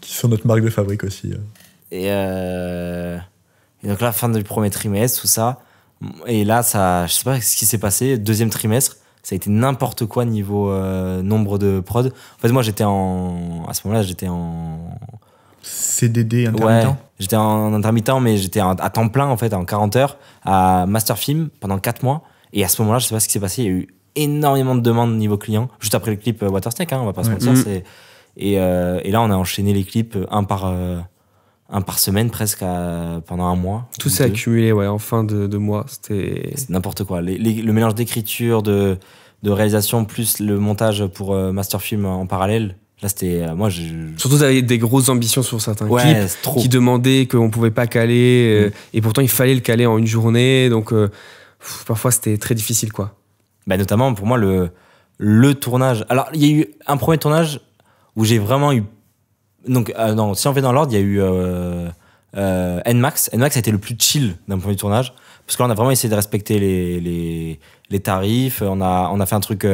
qui sont notre marque de fabrique aussi. Et donc là, fin du premier trimestre, tout ça. Et là, je sais pas ce qui s'est passé. Deuxième trimestre, ça a été n'importe quoi niveau nombre de prod. En fait, moi, à ce moment-là, j'étais en CDD intermittent. Ouais, j'étais en intermittent, mais j'étais à temps plein en fait, en 40 heures à Masterfilm pendant 4 mois. Et à ce moment-là, je sais pas ce qui s'est passé, il y a eu énormément de demandes niveau client, juste après le clip Watersnake, on va pas se mentir. Et là, on a enchaîné les clips un par semaine presque pendant un mois. Tout s'est accumulé en fin de mois. C'était n'importe quoi. Le mélange d'écriture, de réalisation, plus le montage pour Masterfilm en parallèle. Là, c'était... Surtout, t'avais des grosses ambitions sur certains clips qui demandaient qu'on pouvait pas caler. Et pourtant, il fallait le caler en une journée. Donc... parfois c'était très difficile quoi. Notamment pour moi le tournage. Alors il y a eu un premier tournage où j'ai vraiment eu donc non, si on fait dans l'ordre, il y a eu NMAX a été le plus chill d'un point de vue tournage parce que là on a vraiment essayé de respecter les tarifs, on a fait un truc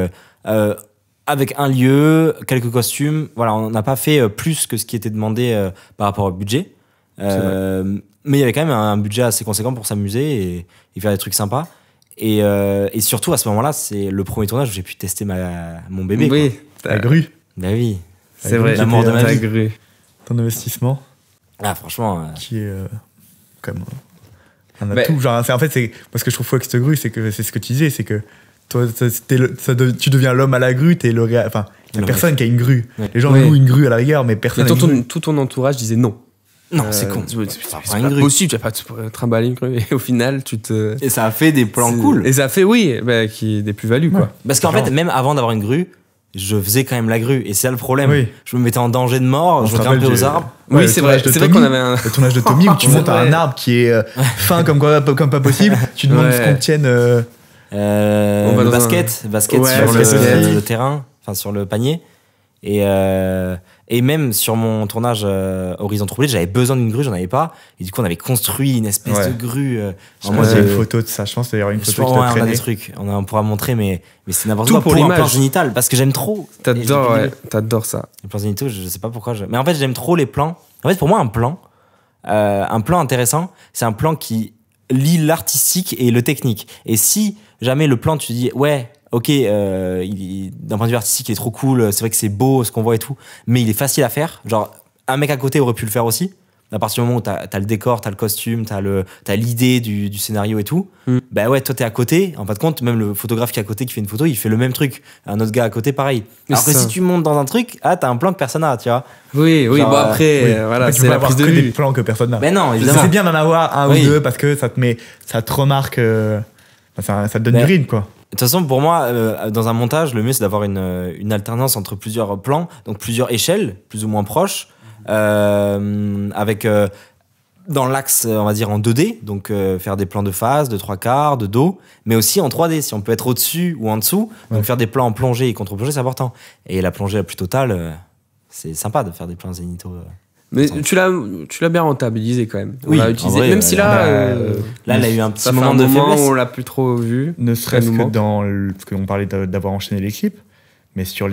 avec un lieu, quelques costumes, voilà, on n'a pas fait plus que ce qui était demandé par rapport au budget. Mais il y avait quand même un budget assez conséquent pour s'amuser et faire des trucs sympas. Et surtout, à ce moment-là, c'est le premier tournage où j'ai pu tester mon bébé. Oui, la grue. Bah oui. C'est vrai, l'amour de ma vie. Grue. Ton investissement. Ah, franchement. Qui est comme un atout. Genre, en fait, c'est, moi, ce que je trouve fou avec cette grue, c'est que c'est ce que tu disais, c'est que toi, tu deviens l'homme à la grue, t'es enfin, il y a personne qui a une grue. Ouais. Les gens louent une grue à la rigueur, mais personne n'a une grue. Tout ton entourage disait non. Non, c'est con. C'est pas possible, tu vas pas te trimballer une grue. Et au final, tu te. Et ça a fait des plans cool. Et ça a fait, des plus-values, quoi. Parce qu'en fait, même avant d'avoir une grue, je faisais quand même la grue. Et c'est ça le problème. Oui. Je me mettais en danger de mort, je grimpais aux arbres. Oui, c'est vrai qu'on avait un. Le tournage de Tommy où tu montes à un arbre qui est fin comme pas possible. Tu demandes ce qu'on tienne. Le basket sur le terrain, enfin sur le panier. Et même sur mon tournage Horizon Troublé, j'avais besoin d'une grue, j'en avais pas. Et du coup, on avait construit une espèce de grue. Moi, j'ai une photo de ça. Je pense qu'il y aura une photo qui t'a traîné. On a des trucs, on pourra montrer, mais c'est n'importe tout quoi. pour un l'image. plan génital, parce que j'aime trop. T'adores ça. Les plans génitaux, je sais pas pourquoi. Mais en fait, j'aime trop les plans. En fait, pour moi, un plan intéressant, c'est un plan qui lie l'artistique et le technique. Et si jamais le plan, tu te dis, ouais, ok, d'un point de vue artistique, il est trop cool, c'est vrai que c'est beau ce qu'on voit et tout, mais il est facile à faire. Genre, un mec à côté aurait pu le faire aussi. À partir du moment où t'as le décor, t'as le costume, t'as l'idée du scénario et tout, bah ouais, toi t'es à côté. En fin de compte, même le photographe qui est à côté qui fait une photo, il fait le même truc. Un autre gars à côté, pareil. Alors que si tu montes dans un truc, t'as un plan que personne n'a, tu vois. Oui, genre, bon après, voilà, c'est la prise de vue. Des plans que personne n'a. Mais non, évidemment. C'est bien d'en avoir un ou deux parce que ça te remarque, ça te donne du rythme, quoi. De toute façon, pour moi, dans un montage, le mieux, c'est d'avoir une alternance entre plusieurs plans, donc plusieurs échelles, plus ou moins proches, avec dans l'axe, on va dire en 2D, donc faire des plans de face, de 3/4, de dos, mais aussi en 3D, si on peut être au-dessus ou en dessous, donc faire des plans en plongée et contre-plongée, c'est important. Et la plongée la plus totale, c'est sympa de faire des plans zénithaux. Mais tu l'as bien rentabilisé quand même. On Oui, l'a utilisé, vrai, même si là, il a eu un petit moment de faiblesse. On l'a plus trop vu. Ne serait-ce que parce qu'on parlait d'avoir enchaîné les clips, mais sur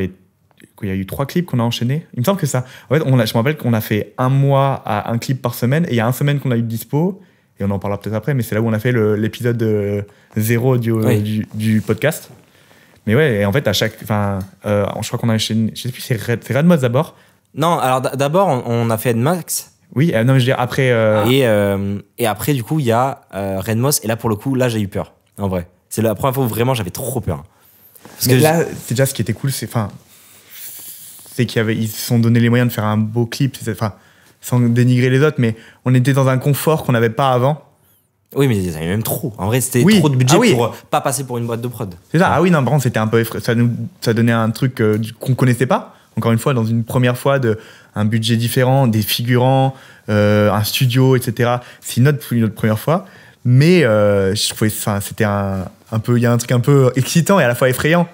il y a eu 3 clips qu'on a enchaînés. Il me semble que ça. En fait, je me rappelle qu'on a fait un mois à un clip par semaine, et il y a une semaine qu'on a eu de dispo, et on en parlera peut-être après, mais c'est là où on a fait l'épisode 0 du podcast. Mais ouais, et en fait, je crois qu'on a enchaîné, je sais plus, c'est Red Mods d'abord. Non, alors d'abord, on a fait Edmax. Oui, non, mais je veux dire, après. Et après, du coup, il y a Redmos. Et là, pour le coup, là, j'ai eu peur. En vrai. C'est la première fois où vraiment j'avais trop peur. Parce que là, c'est déjà ce qui était cool, c'est qu'ils se sont donné les moyens de faire un beau clip, sans dénigrer les autres, mais on était dans un confort qu'on n'avait pas avant. Oui, mais ils avaient même trop. En vrai, c'était trop de budget pour pas passer pour une boîte de prod. C'est ça. Ah oui, non, par contre, c'était un peu ça donnait un truc qu'on connaissait pas. Encore une fois, dans une première fois, un budget différent, des figurants, un studio, etc. C'est une autre première fois. Mais je trouvais, c'était il y a un truc un peu excitant et à la fois effrayant.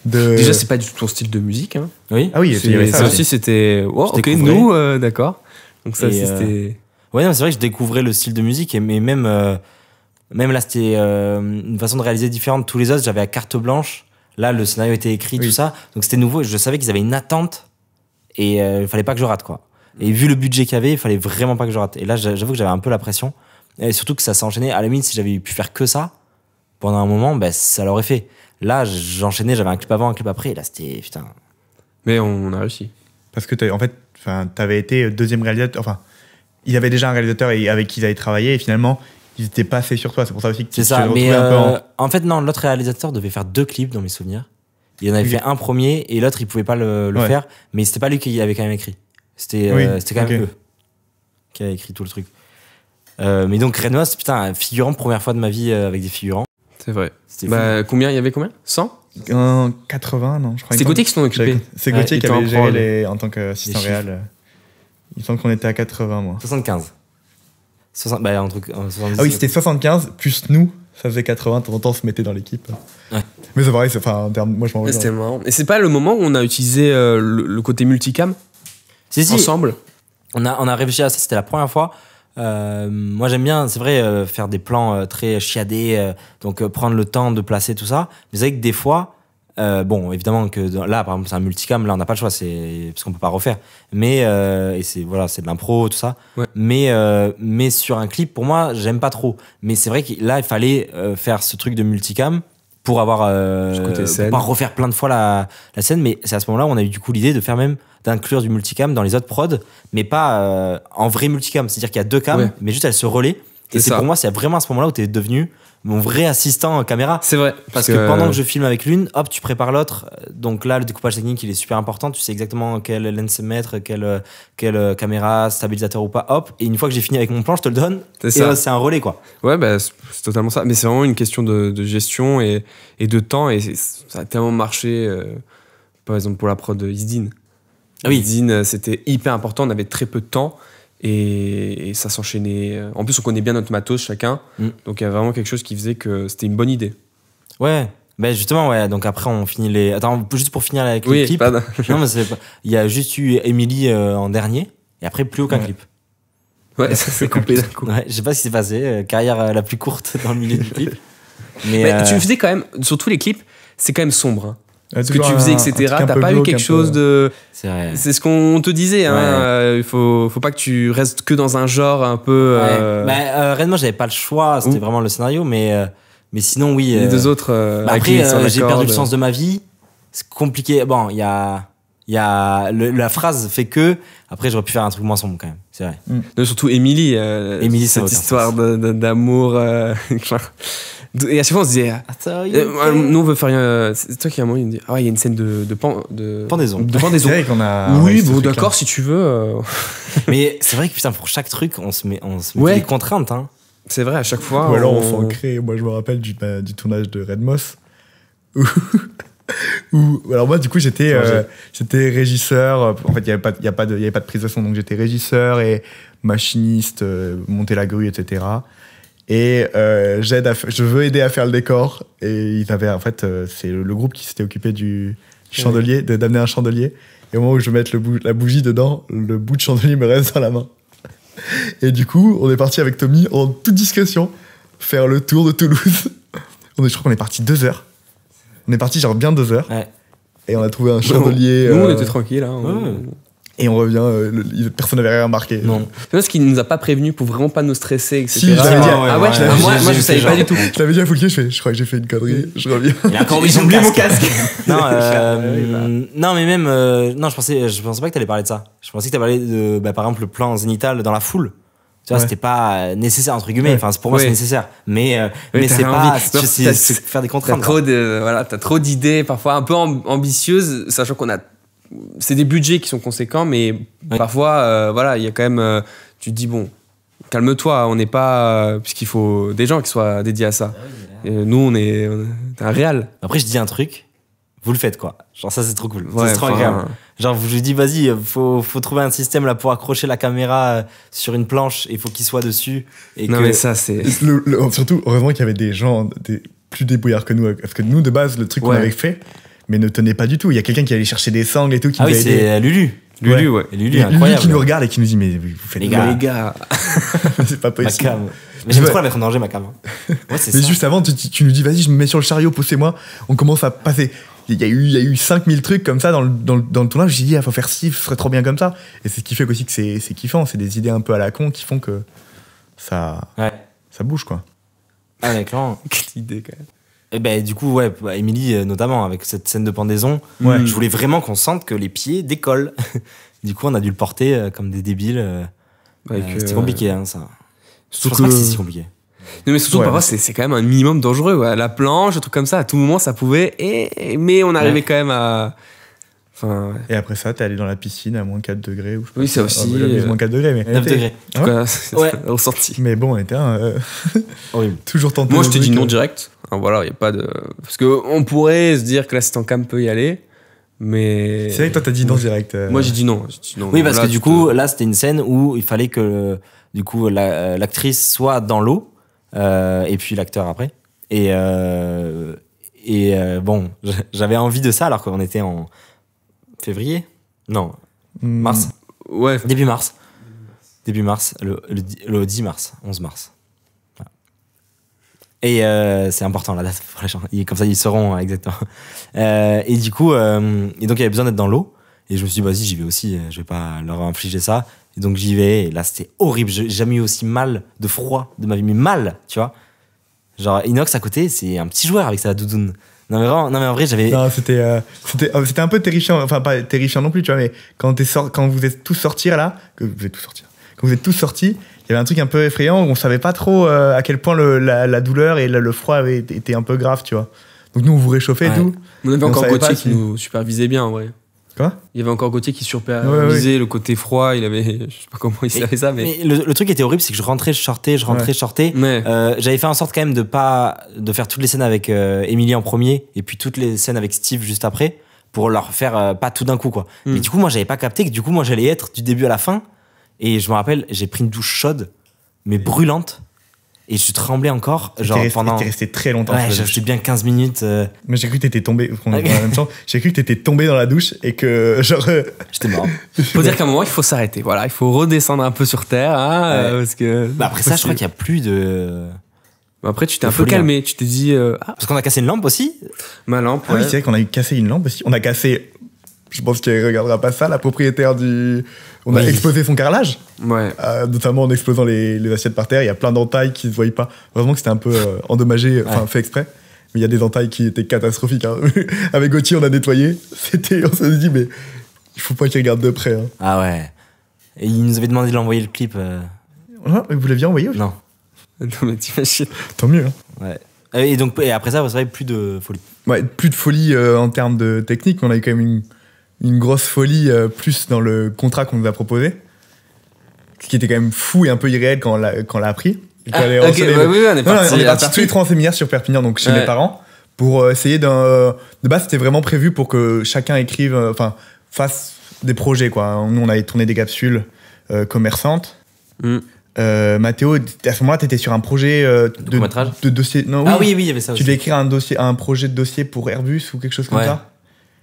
Déjà, c'est pas du tout ton style de musique. Hein. Oui. Ah oui, ça aussi, c'était. Wow, ok, nous, d'accord. Donc ça, c'était. Ouais, non, c'est vrai que je découvrais le style de musique, mais même là, c'était une façon de réaliser différente. Tous les autres, j'avais à carte blanche. Là, le scénario était écrit, tout ça. Donc, c'était nouveau. Je savais qu'ils avaient une attente et il fallait pas que je rate, quoi. Et vu le budget qu'il y avait, il fallait vraiment pas que je rate. Et là, j'avoue que j'avais un peu la pression. Et surtout que ça s'est enchaîné. À la limite, si j'avais pu faire que ça pendant un moment, ça l'aurait fait. Là, j'enchaînais, j'avais un clip avant, un clip après. Et là, c'était putain. Mais on a réussi. Parce que t'avais été deuxième réalisateur. Enfin, il y avait déjà un réalisateur avec qui ils avaient travaillé et finalement, ils étaient pas assez sur toi. C'est pour ça aussi que tu t'es retrouvé un peu en fait, non, l'autre réalisateur devait faire 2 clips dans mes souvenirs. Il en avait fait un premier et l'autre, il pouvait pas le faire. Mais c'était pas lui qui avait quand même écrit. C'était quand même eux qui avaient écrit tout le truc. Mais donc, Redmos, putain, figurant, première fois de ma vie avec des figurants. C'est vrai. Combien il y avait combien 100 80, non, je crois. C'est Gauthier qui s'en occupait. C'est Gauthier qui avait géré en tant qu'assistant réel. Il semble qu'on était à 80, moi. 75. Un truc, 70. Ah oui, c'était 75, plus nous, ça faisait 80. De temps en temps, on se mettait dans l'équipe. Ouais. Mais c'est pareil, en termes. Moi, je m'en rappelle. C'était marrant. Et c'est pas le moment où on a utilisé le côté multicam ensemble. On a réfléchi à ça, c'était la première fois. Moi, j'aime bien, c'est vrai, faire des plans très chiadés, donc prendre le temps de placer tout ça. Mais c'est vrai que des fois, bon, évidemment que là, par exemple, c'est un multicam, là, on n'a pas le choix, parce qu'on peut pas refaire. Mais et c'est de l'impro, tout ça. Ouais. Mais sur un clip, pour moi, j'aime pas trop. Mais c'est vrai que là, il fallait faire ce truc de multicam pour avoir pour pas refaire plein de fois la scène. Mais c'est à ce moment-là où on a eu du coup l'idée de faire d'inclure du multicam dans les autres prods, mais pas en vrai multicam. C'est-à-dire qu'il y a 2 cams, mais juste elles se relaient. Et pour moi, c'est vraiment à ce moment-là où t'es devenu mon vrai assistant caméra. C'est vrai. Parce que pendant que je filme avec l'une, hop, tu prépares l'autre. Donc là, le découpage technique, il est super important. Tu sais exactement quelle lens mettre, quelle caméra, stabilisateur ou pas. Hop. Et une fois que j'ai fini avec mon plan, je te le donne. C'est et ça. c'est un relais, quoi. Ouais, bah, c'est totalement ça. Mais c'est vraiment une question de gestion et de temps. Et ça a tellement marché, par exemple, pour la prod de Isdin. Ah oui. Isdin, c'était hyper important. On avait très peu de temps. Et ça s'enchaînait. En plus, on connaît bien notre matos chacun. Donc, il y a vraiment quelque chose qui faisait que c'était une bonne idée. Ouais. Ben justement, ouais. Donc après, on finit les. Attends, juste pour finir avec les clips. Pardon. Non, mais il y a juste eu Emily en dernier. Et après, plus aucun clip. Ouais, ça s'est coupé d'un coup. Ouais, je sais pas ce qui s'est passé. Carrière la plus courte dans le milieu du clip. Mais tu faisais quand même, sur tous les clips, c'est quand même sombre. Hein. Ce que tu faisais, etc. T'as pas eu quelque chose de. C'est vrai. C'est ce qu'on te disait. Hein. Il faut pas que tu restes que dans un genre un peu. Réellement, j'avais pas le choix. C'était vraiment le scénario. Mais sinon, oui. Les deux autres. Après, j'ai perdu le sens de ma vie. C'est compliqué. Bon, il y a la phrase fait que. Après, j'aurais pu faire un truc moins sombre quand même. C'est vrai. Non, surtout Emily. Emily, cette histoire d'amour. Et à chaque fois, on se disait. Nous, on veut faire. C'est toi qui à un moment, il me dit ah ouais, il y a une scène de pendaison. De pendaison. C'est vrai qu'on a. Oui, bon, d'accord, si tu veux. Mais c'est vrai que putain, pour chaque truc, on se met des contraintes. Hein. C'est vrai, à chaque fois. Ou alors on s'en crée. Moi, je me rappelle du tournage de Red Moss. Alors moi, du coup, j'étais régisseur. En fait, il y avait pas de prise de son, donc j'étais régisseur et machiniste, monter la grue, etc. Et je veux aider à faire le décor. Et ils avaient, en fait, c'est le groupe qui s'était occupé du chandelier, d'amener un chandelier. Et au moment où je veux mettre la bougie dedans, le bout de chandelier me reste dans la main. Et du coup, on est parti avec Tommy en toute discrétion faire le tour de Toulouse. Je crois qu'on est parti 2 heures. On est parti genre bien 2 heures. Ouais. Et on a trouvé un chandelier. Nous, on était tranquilles. Hein, Et on revient, personne n'avait rien remarqué. Non. C'est parce qu'il nous a pas prévenu pour vraiment pas nous stresser, etc. Si, je l'avais dit. Moi, je savais pas du tout. Je l'avais dit à Foulquier, je crois que j'ai fait une connerie, je reviens. Il a encore oublié mon casque. Non, mais même, non, je pensais pas que t'allais parler de ça. Je pensais que t'allais parler de, par exemple, le plan zénital dans la foule. Tu vois, c'était pas nécessaire, entre guillemets. Enfin, pour moi, c'est nécessaire. Mais c'est pas, c'est faire des contraintes. T'as trop d'idées, parfois un peu ambitieuses, sachant qu'on a. C'est des budgets qui sont conséquents, mais parfois, il y a quand même. Tu te dis, bon, calme-toi, on n'est pas. Puisqu'il faut des gens qui soient dédiés à ça. Et nous, on est un réal. Après, je dis un truc, vous le faites, quoi. Genre, ça, c'est trop cool. C'est trop agréable. Genre, je vous dis, vas-y, faut trouver un système là pour accrocher la caméra sur une planche et il faut qu'il soit dessus. Mais ça, c'est. Surtout, heureusement qu'il y avait des gens plus débrouillards que nous. Parce que nous, de base, le truc qu'on avait fait, mais ne tenait pas du tout. Il y a quelqu'un qui allait chercher des sangles et tout. Qui c'est Lulu. Lulu, incroyable. Lulu qui nous regarde et qui nous dit, mais vous faites les gars. C'est pas possible. Mais j'aime trop la mettre en danger, ma cam. Mais juste avant, tu nous dis, vas-y, je me mets sur le chariot, poussez-moi. On commence à passer. Il y a eu 5000 trucs comme ça dans le tournage. J'ai dit, il faut faire ci, ce serait trop bien comme ça. Et c'est ce qui fait aussi que c'est kiffant. C'est des idées un peu à la con qui font que ça bouge, quoi. Ah, ouais, clairement. Quelle idée, quand même. Et ben, du coup, Émilie, notamment, avec cette scène de pendaison, je voulais vraiment qu'on sente que les pieds décollent. Du coup, on a dû le porter comme des débiles. C'était compliqué, hein, ça. Je pense pas que c'est si compliqué. Non, mais surtout, parfois, c'est quand même un minimum dangereux. Ouais. La planche, un truc comme ça, à tout moment, ça pouvait. Mais on arrivait quand même à. Enfin, Et après ça, t'es allé dans la piscine à moins 4 degrés. Ou oui, c'est aussi. Moins 4 degrés, mais. 9 degrés. En tout cas, c'est ressorti. Mais bon, on était horrible. Toujours tenté. Moi, je t'ai dit non direct. Alors, voilà, il n'y a pas de. Parce qu'on pourrait se dire que l'assistant cam peut y aller. Mais. C'est vrai que toi, t'as dit non direct. Moi, j'ai dit non. Oui, parce que du coup, là, c'était une scène où il fallait que du coup, l'actrice soit dans l'eau. Et puis l'acteur après. Et bon, j'avais envie de ça alors qu'on était en février. Non, mars. Ouais. Début mars, le 10 mars, 11 mars. Voilà. Et c'est important la date pour les gens. Comme ça, ils sauront exactement. Et du coup, et donc il y avait besoin d'être dans l'eau. Et je me suis dit, vas-y, j'y vais aussi. Je vais pas leur infliger ça. Et donc j'y vais. Et là, c'était horrible. J'ai jamais eu aussi mal de froid de ma vie. Mais mal, tu vois. Genre, Inox à côté, c'est un petit joueur avec sa doudoune. Non, mais en vrai, j'avais. Non, c'était un peu terrifiant. Enfin, pas terrifiant non plus, tu vois. Mais quand vous êtes tous sortis là, quand vous êtes tous sortis, il y avait un truc un peu effrayant où on savait pas trop à quel point la douleur et le froid avaient été un peu grave, tu vois. Donc nous, on vous réchauffait et tout. On avait on encore savait Gauthier pas qui nous supervisait bien, en vrai. Quoi ? Il y avait encore Gauthier qui supervisait le côté froid. Il avait, je sais pas comment il savait ça, mais le truc qui était horrible, c'est que je rentrais, je sortais. Ouais. J'avais fait en sorte quand même de faire toutes les scènes avec Émilie en premier et puis toutes les scènes avec Steve juste après pour leur faire pas tout d'un coup, quoi. Mais du coup, moi, j'avais pas capté que du coup, moi, j'allais être du début à la fin. Et je me rappelle, j'ai pris une douche chaude, mais brûlante. Et je tremblais encore. T'es resté très longtemps. Ouais, j'ai resté bien 15 minutes. Moi, j'ai cru que t'étais tombé. On est dans la même chambre. J'ai cru que t'étais tombé dans la douche et que, genre. J'étais mort. Faut dire qu'à un moment, il faut s'arrêter. Voilà, il faut redescendre un peu sur terre. Parce que. Bah après ça, je crois qu'il y a plus de. Après, tu t'es un peu calmé. Tu t'es dit. Parce qu'on a cassé une lampe aussi. Ma lampe. Ah oui, c'est vrai qu'on a cassé une lampe aussi. On a cassé. Je pense qu'elle regardera pas ça, la propriétaire du. On a explosé son carrelage. Ouais. Notamment en explosant les assiettes par terre. Il y a plein d'entailles qui se voyaient pas. Heureusement que c'était un peu endommagé, fait exprès. Mais il y a des entailles qui étaient catastrophiques. Hein. Avec Gauthier, on a nettoyé. On s'est dit, mais il faut pas qu'il regarde de près. Hein. Ah ouais. Et il nous avait demandé de l'envoyer le clip. Vous l'aviez envoyé aussi ? Non. Non, mais t'imagines. Tant mieux. Hein. Ouais. Et après ça, vous savez, plus de folie. Ouais, plus de folie en termes de technique. On a eu quand même une grosse folie plus dans le contrat qu'on nous a proposé. Ce qui était quand même fou et un peu irréel quand on l'a appris. Oui, on est parti. On est partis tous les trois en séminaire sur Perpignan, donc chez mes parents, pour essayer de base, c'était vraiment prévu pour que chacun écrive, fasse des projets, quoi. Nous, on avait tourné des capsules commerçantes. Mathéo, à ce moment-là, t'étais sur un projet de dossier. Non, oui, il y avait ça aussi. Tu devais écrire un projet de dossier pour Airbus ou quelque chose comme ça,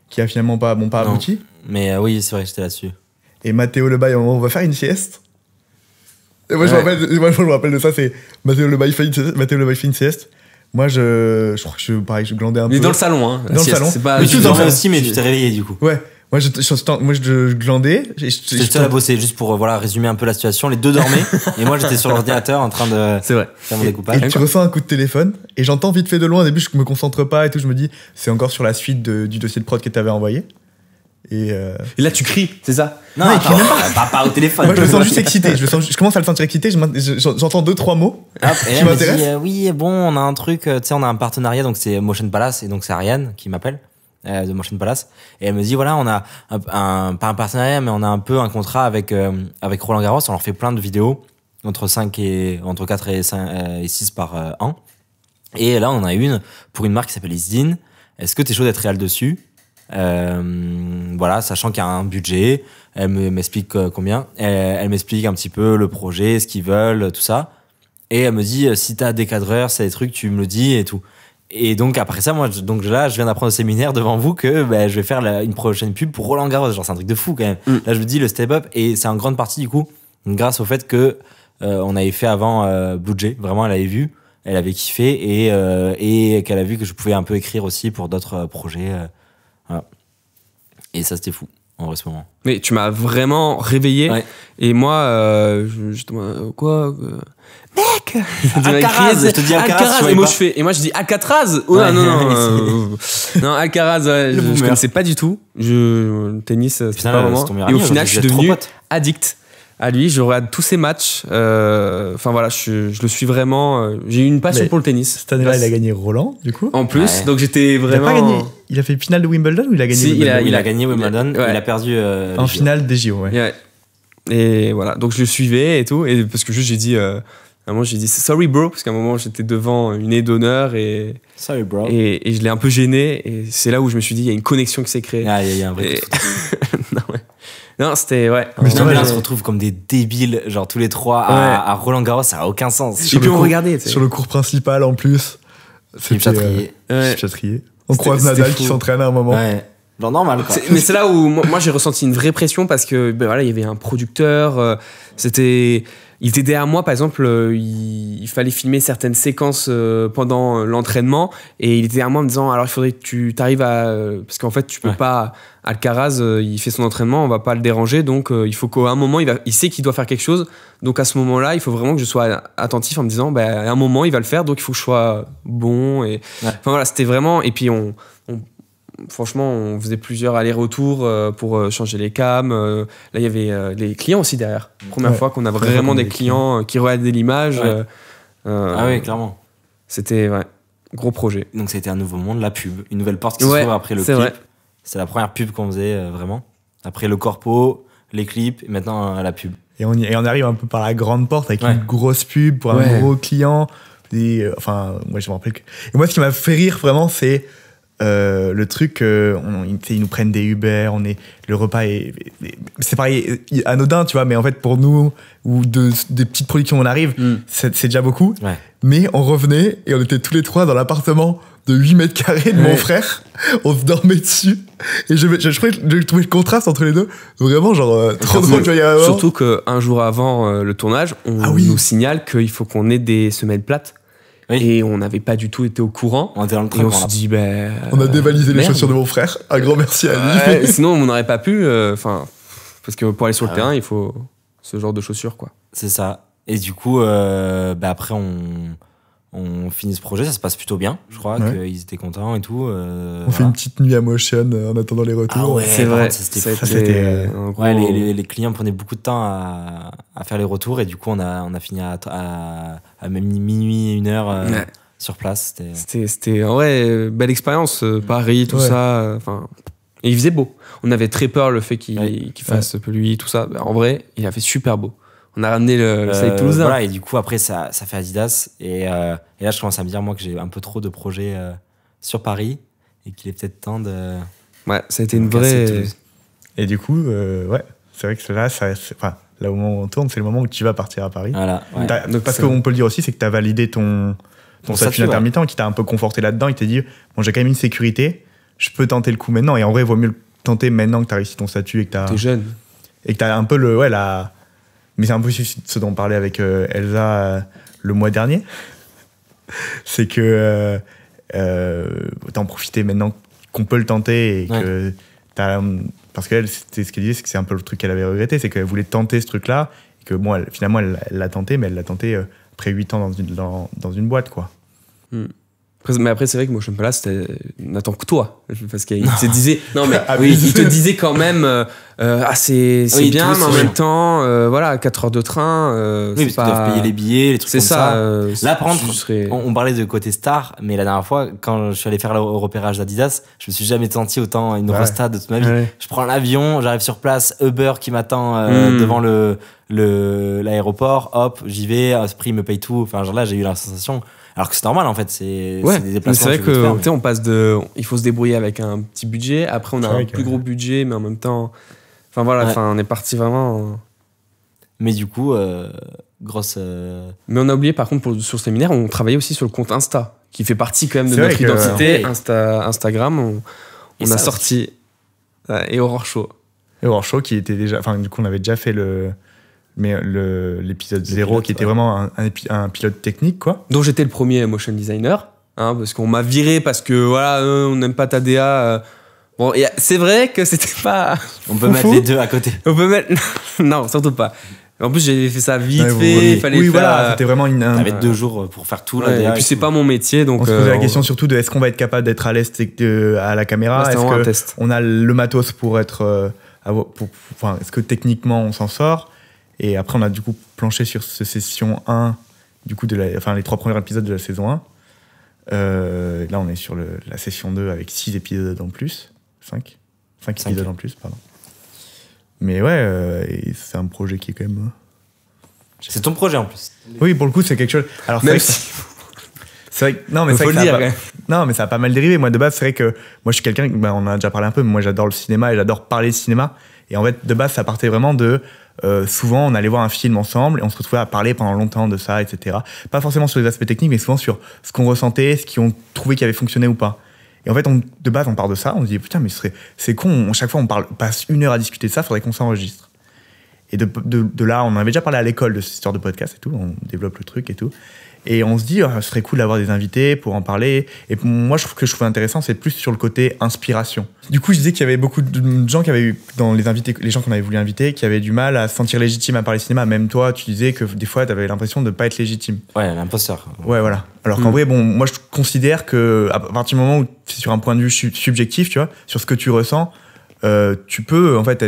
qui a finalement pas abouti. Mais oui, c'est vrai, j'étais là-dessus. Et Mathéo Lebaille, on va faire une sieste. Et moi, je me rappelle de ça, c'est Mathéo Lebaille fait une sieste. Moi, je crois que pareil, je glandais un peu. Mais dans le salon, hein. Dans le salon. C'est pas. Mais tu dormais aussi, mais tu t'es réveillé du coup. Ouais. Moi, je glandais. J'étais seul à bosser, juste pour résumer un peu la situation. Les deux dormaient, et moi, j'étais sur l'ordinateur en train de faire mon découpage. Et tu reçois un coup de téléphone, et j'entends vite fait de loin. Au début, je me concentre pas et tout. Je me dis, c'est encore sur la suite du dossier de prod que t'avais envoyé. Et là, tu cries, c'est ça? Non, pas au téléphone. Moi, je me sens juste excité. Je commence à le sentir excité. J'entends 2-3 mots qui m'intéressent. Oui, bon, on a un truc. Tu sais, on a un partenariat, donc c'est Motion Palace, et donc c'est Ariane qui m'appelle de Motion Palace. Et elle me dit voilà, on a pas un partenariat, mais on a un peu un contrat avec Roland Garros. On leur fait plein de vidéos entre 4 et 6 par an. Et là, on en a une pour une marque qui s'appelle Isdin. Est-ce que t'es chaud d'être réel dessus? Voilà, sachant qu'il y a un budget, elle m'explique combien, elle m'explique un petit peu le projet, ce qu'ils veulent, tout ça, et elle me dit si t'as des cadreurs, c'est des trucs, tu me le dis et tout. Et donc après ça, moi, donc là, je viens d'apprendre au séminaire devant vous que je vais faire une prochaine pub pour Roland Garros. Genre, c'est un truc de fou quand même. Là, je me dis le step up, et c'est en grande partie du coup grâce au fait que on avait fait avant Blue Jay. Vraiment, elle avait vu, elle avait kiffé, et qu'elle a vu que je pouvais un peu écrire aussi pour d'autres projets. Voilà. Et ça, c'était fou, en vrai, ce moment. Mais tu m'as vraiment réveillé. Ouais. Et moi, justement, quoi mec, Alcaraz, je te dis Alcaraz. Et moi, je dis Alcatraz. Oh, ouais, non, Alcaraz, je connaissais pas du tout. Le tennis, c'est pas vraiment. Et au final, je suis devenu addict à lui. Je regarde tous ses matchs. Enfin voilà, je le suis vraiment. J'ai eu une passion pour le tennis. Cette année-là, il a gagné Roland, du coup. En plus, donc j'étais vraiment. Il a pas gagné. Il a fait finale de Wimbledon ou il a gagné Wimbledon? Il a gagné Wimbledon. Il a perdu en finale des JO. Ouais. Et voilà, donc je le suivais et tout, et parce que juste j'ai dit. À un moment, j'ai dit sorry bro, parce qu'à un moment j'étais devant une aide d'honneur et sorry bro, et je l'ai un peu gêné, et c'est là où je me suis dit il y a une connexion qui s'est créée. Ah, il y a un vrai non, c'était ouais. Mais là, on se retrouve comme des débiles, genre tous les trois à Roland Garros, ça a aucun sens. Et puis on regardait sur le cours principal en plus. Philippe Chatrier. On croise Nadal qui s'entraîne à un moment. Ouais. Genre normal, quoi. Mais c'est là où moi j'ai ressenti une vraie pression, parce que voilà, il y avait un producteur, il était derrière moi, par exemple, il fallait filmer certaines séquences pendant l'entraînement, et il était derrière moi en me disant alors il faudrait que tu t'arrives à parce qu'en fait tu peux pas, Alcaraz il fait son entraînement, on va pas le déranger, donc il faut qu'à un moment il sait qu'il doit faire quelque chose, donc à ce moment-là il faut vraiment que je sois attentif en me disant à un moment il va le faire, donc il faut que je sois bon, et enfin voilà, c'était vraiment, et puis franchement, on faisait plusieurs allers-retours pour changer les cams. Là, il y avait les clients aussi derrière. Première fois qu'on a vraiment des clients qui regardaient l'image. Ah oui, clairement. C'était gros projet. Donc c'était un nouveau monde, la pub, une nouvelle porte qui s'ouvre après le clip. C'est la première pub qu'on faisait vraiment. Après le corpo, les clips, et maintenant la pub. Et on arrive un peu par la grande porte avec une grosse pub pour un gros client. Et, moi je me rappelle que... Et moi ce qui m'a fait rire vraiment, c'est le truc, ils nous prennent des Uber, le repas c'est pareil, anodin, tu vois, mais en fait pour nous, ou des petites productions on arrive, c'est déjà beaucoup. Ouais. Mais on revenait et on était tous les trois dans l'appartement de 8 mètres carrés de mon frère, on se dormait dessus. Et je trouvais le contraste entre les deux vraiment genre trop drôle. Surtout qu'un jour avant le tournage, on nous signale qu'il faut qu'on ait des semelles plates. Oui. Et on n'avait pas du tout été au courant. On était dans le train. Et on se dit, on a dévalisé les chaussures de mon frère. Un grand merci à lui. Sinon, on n'aurait pas pu. Parce que pour aller sur le terrain, il faut ce genre de chaussures, quoi. C'est ça. Et du coup, après, on finit ce projet, ça se passe plutôt bien. Je crois qu'ils étaient contents et tout. On fait une petite nuit à Motion en attendant les retours. Ah ouais, c'est vrai. C'était les clients prenaient beaucoup de temps à faire les retours et du coup on a fini à même minuit, 1h sur place. C'était en vrai belle expérience, Paris, tout ça. Et il faisait beau. On avait très peur le fait qu'il fasse pluie, tout ça. En vrai, il a fait super beau. On a ramené le soleil toulousain. Voilà, et du coup, après, ça fait Adidas. Et là, je commence à me dire, moi, que j'ai un peu trop de projets sur Paris et qu'il est peut-être temps de. Ouais, ça a été une vraie. Et du coup, c'est vrai que là, là au moment où on tourne, c'est le moment où tu vas partir à Paris. Voilà. Ouais. Parce qu'on peut le dire aussi, c'est que tu as validé ton statut d'intermittent qui t'a un peu conforté là-dedans. Il t'a dit, bon, j'ai quand même une sécurité, je peux tenter le coup maintenant. Et en vrai, il vaut mieux le tenter maintenant que tu as réussi ton statut et que tu as. T'es jeune. Et que tu as un peu Mais c'est un peu ce dont on parlait avec Elsa le mois dernier. C'est que t'en profiter maintenant qu'on peut le tenter et que parce qu'elle, ce qu'elle disait, c'est que c'est un peu le truc qu'elle avait regretté, c'est qu'elle voulait tenter ce truc-là et que bon, finalement, elle l'a tenté, mais elle l'a tenté après 8 ans dans une boîte, quoi. Mais après, c'est vrai que Motion Palace, n'attend que toi. Parce qu'il te disait, non, mais il te disait quand même, c'est bien, mais en même temps, 4 heures de train. Oui, parce qu'ils doivent payer les billets, les trucs comme ça. Là, par contre, on parlait de côté star, mais la dernière fois, quand je suis allé faire le repérage d'Adidas, je me suis jamais senti autant une resta de toute ma vie. Ouais. Je prends l'avion, j'arrive sur place, Uber qui m'attend devant l'aéroport, hop, j'y vais, Esprit me paye tout. Enfin, genre là, j'ai eu la sensation. Alors que c'est normal en fait, c'est des déplacements. C'est vrai que on passe il faut se débrouiller avec un petit budget. Après, on a un plus gros budget, mais en même temps, on est parti vraiment. Mais du coup, grosse. Mais on a oublié par contre sur ce séminaire, on travaillait aussi sur le compte Insta, qui fait partie quand même de notre identité. Instagram, on a sorti et Aurore Show. Et Aurore Show qui était déjà, du coup, on avait déjà fait l'épisode 0 qui était vraiment un pilote technique, quoi. Dont j'étais le premier motion designer, parce qu'on m'a viré parce que on n'aime pas ta DA. Bon, c'est vrai que c'était pas. On peut mettre les deux à côté. On peut mettre. Non, surtout pas. En plus, j'avais fait ça vite fait. Il fallait faire. Voilà, c'était vraiment T'avais 2 jours pour faire tout. Et puis, c'est pas mon métier. Donc, on se posait la question surtout de est-ce qu'on va être capable d'être à l'aise à la caméra. Est-ce qu'on a le matos pour être. Est-ce que techniquement on s'en sort? Et après, on a du coup planché sur ce session 1, du coup, les 3 premiers épisodes de la saison 1. Là, on est sur la session 2 avec 6 épisodes en plus. 5 épisodes en plus, pardon. Mais et c'est un projet qui est quand même. C'est ton projet en plus. Oui, pour le coup, c'est quelque chose. Alors, c'est vrai que. Non, mais faut le dire. Non, mais ça a pas mal dérivé. Moi, de base, c'est vrai que moi, je suis quelqu'un. On en a déjà parlé un peu, mais moi, j'adore le cinéma et j'adore parler de cinéma. Et en fait, de base, ça partait vraiment de. Souvent, on allait voir un film ensemble et on se retrouvait à parler pendant longtemps de ça, etc. Pas forcément sur les aspects techniques, mais souvent sur ce qu'on ressentait, ce qu'on trouvait qui avait fonctionné ou pas. Et en fait, de base, on part de ça, on se dit putain, mais c'est con, chaque fois on passe 1 heure à discuter de ça, faudrait qu'on s'enregistre. Et de là, on en avait déjà parlé à l'école de cette histoire de podcast et tout, on développe le truc et tout. Et on se dit, ce serait cool d'avoir des invités pour en parler. Et moi, ce que je trouve intéressant, c'est plus sur le côté inspiration. Du coup, je disais qu'il y avait beaucoup de gens qui avaient eu, dans les invités, les gens qu'on avait voulu inviter, qui avaient du mal à se sentir légitimes à parler cinéma. Même toi, tu disais que des fois, tu avais l'impression de ne pas être légitime. Ouais, l'imposteur. Ouais, voilà. Alors qu'en vrai, bon, moi, je considère que à partir du moment où c'est sur un point de vue subjectif, tu vois, sur ce que tu ressens, tu peux, en fait,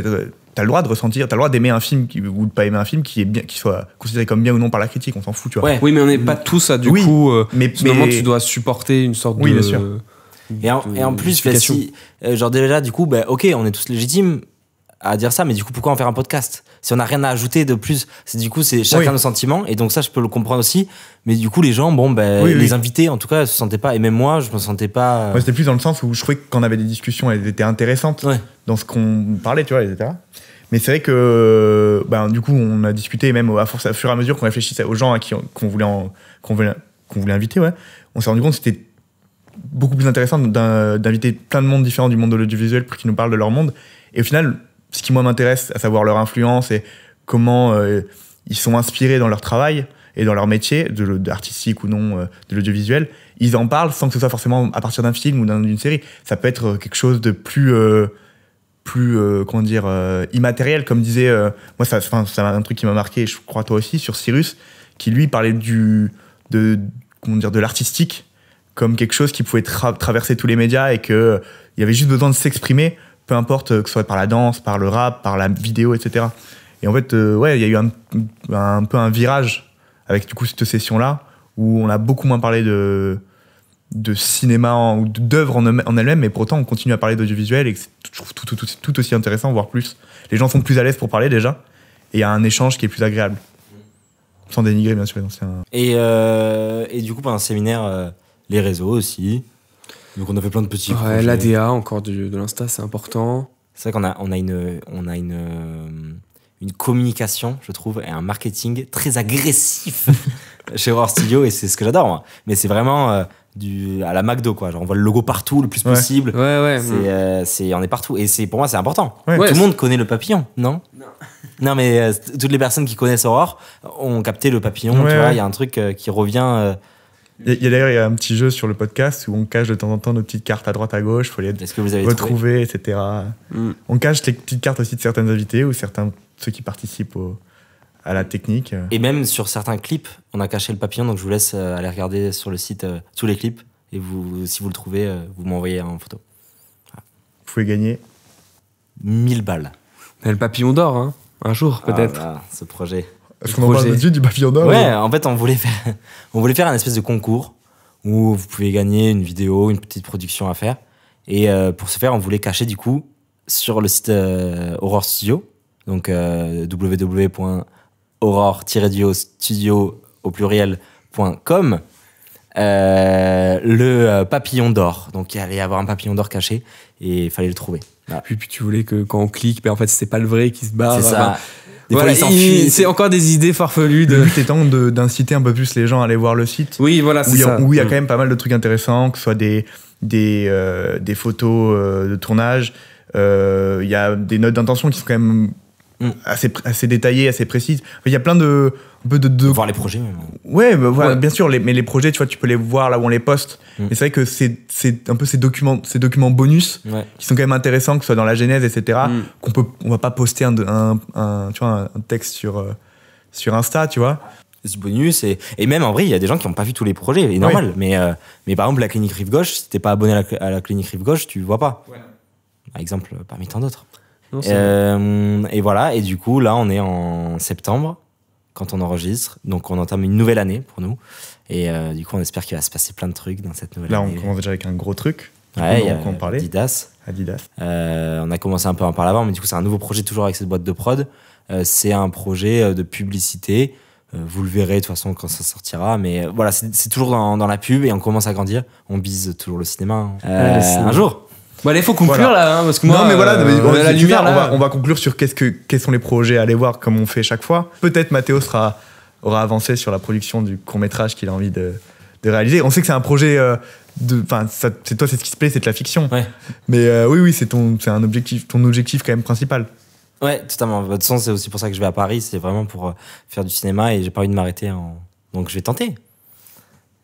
t'as le droit de ressentir, t'as le droit d'aimer un film ou de pas aimer un film qui est bien, qui soit considéré comme bien ou non par la critique, on s'en fout, tu vois. Ouais. Oui, mais on n'est pas tous à du coup. mais Finalement, tu dois supporter une sorte Oui, de. bien sûr. Et en plus, bah, si, genre déjà, du coup, bah, ok, on est tous légitimes à dire ça, mais du coup, pourquoi en faire un podcast? Si on n'a rien à ajouter de plus, c'est chacun nos sentiments, et donc ça, je peux le comprendre aussi. Mais du coup, les gens, bon, ben, les invités, en tout cas, se sentaient pas, et même moi, je me sentais pas. Moi, c'était plus dans le sens où je trouvais que quand on avait des discussions, elles étaient intéressantes dans ce qu'on parlait, tu vois, etc. Mais c'est vrai que, du coup, on a discuté, même à fur et à mesure qu'on réfléchissait aux gens qu'on voulait inviter, on s'est rendu compte que c'était beaucoup plus intéressant d'inviter plein de monde différents du monde de l'audiovisuel pour qu'ils nous parlent de leur monde. Et au final, ce qui moi m'intéresse, à savoir leur influence et comment ils sont inspirés dans leur travail et dans leur métier, artistique ou non, de l'audiovisuel, ils en parlent sans que ce soit forcément à partir d'un film ou d'une série. Ça peut être quelque chose de plus immatériel, comme disait moi, c'est un truc qui m'a marqué, je crois toi aussi, sur Cyrus, qui lui parlait de l'artistique comme quelque chose qui pouvait traverser tous les médias et qu'il y avait juste besoin de s'exprimer, peu importe que ce soit par la danse, par le rap, par la vidéo, etc. Et en fait, il y a eu un peu un virage avec du coup cette session-là, où on a beaucoup moins parlé de cinéma ou d'œuvres en elles-mêmes, mais pour autant on continue à parler d'audiovisuel, et je trouve tout aussi intéressant, voire plus. Les gens sont plus à l'aise pour parler déjà, et il y a un échange qui est plus agréable. Sans dénigrer bien sûr les anciens. Et du coup, pendant le séminaire, les réseaux aussi. Donc on a fait plein de petits projets. L'ADA encore de l'Insta, c'est important. C'est vrai qu'on a une communication, je trouve, et un marketing très agressif chez Horror Studio, et c'est ce que j'adore, moi. Mais c'est vraiment à la McDo, quoi. Genre on voit le logo partout le plus possible. Ouais. On est partout, et pour moi c'est important. Ouais. Tout le monde connaît le papillon, non? Non, mais toutes les personnes qui connaissent Horror ont capté le papillon. Tu vois, il y a un truc qui revient. D'ailleurs, il y a un petit jeu sur le podcast où on cache de temps en temps nos petites cartes à droite à gauche, il faut les retrouver, etc. On cache les petites cartes aussi de certains invités ou ceux qui participent à la technique. Et même sur certains clips, on a caché le papillon, donc je vous laisse aller regarder sur le site tous les clips, et si vous le trouvez, vous m'envoyez en photo. Voilà. Vous pouvez gagner 1000 balles. Mais le papillon d'or, hein, un jour peut-être. Ah, ce projet. Est-ce qu'on en parle dessus du papillon d'or? Ouais, en fait, on voulait faire un espèce de concours où vous pouvez gagner une vidéo, une petite production à faire. Et pour ce faire, on voulait cacher du coup sur le site Horror Studio, donc www.horror-studio au pluriel.com, le papillon d'or. Donc il allait y avoir un papillon d'or caché et il fallait le trouver. Voilà. Puis tu voulais que quand on clique, en fait c'était pas le vrai qui se barre. C'est ça. Voilà, c'est encore des idées farfelues. Le but étant d'inciter un peu plus les gens à aller voir le site. Oui, voilà, c'est ça. Où il y a quand même pas mal de trucs intéressants, que ce soit des photos de tournage. Il y a des notes d'intention qui sont quand même assez détaillées, assez précises. Il y a plein de voir les projets même. Ouais, bien sûr, mais les projets, tu vois, tu peux les voir là où on les poste. Mais c'est vrai que c'est un peu ces documents bonus qui sont quand même intéressants, que ce soit dans la genèse, etc. On va pas poster un texte sur Insta, tu vois. C'est bonus, et même en vrai, il y a des gens qui n'ont pas vu tous les projets, c'est normal. Mais par exemple, la clinique Rive Gauche, si t'es pas abonné à la clinique Rive Gauche, tu vois pas. Ouais. Par exemple, parmi tant d'autres. Et voilà, et du coup, là, on est en septembre quand on enregistre, donc on entame une nouvelle année pour nous, et du coup on espère qu'il va se passer plein de trucs dans cette nouvelle année. Là on commence déjà avec un gros truc, il y a Adidas. On a commencé un peu à en parler avant, mais du coup c'est un nouveau projet toujours avec cette boîte de prod. C'est un projet de publicité, vous le verrez de toute façon quand ça sortira, mais voilà, c'est toujours dans la pub, et on commence à grandir, on bise toujours le cinéma un jour. Bon, allez, faut conclure là, hein, parce que moi, non, mais voilà, on a la lumière là. On va conclure sur quels sont les projets à aller voir, comme on fait chaque fois. Peut-être Mathéo aura avancé sur la production du court-métrage qu'il a envie de réaliser. On sait que c'est un projet c'est toi, c'est ce qui se plaît, c'est de la fiction. Ouais. Mais oui, c'est ton objectif quand même principal. Ouais, totalement. De toute façon, c'est aussi pour ça que je vais à Paris, c'est vraiment pour faire du cinéma, et j'ai pas envie de m'arrêter donc je vais tenter.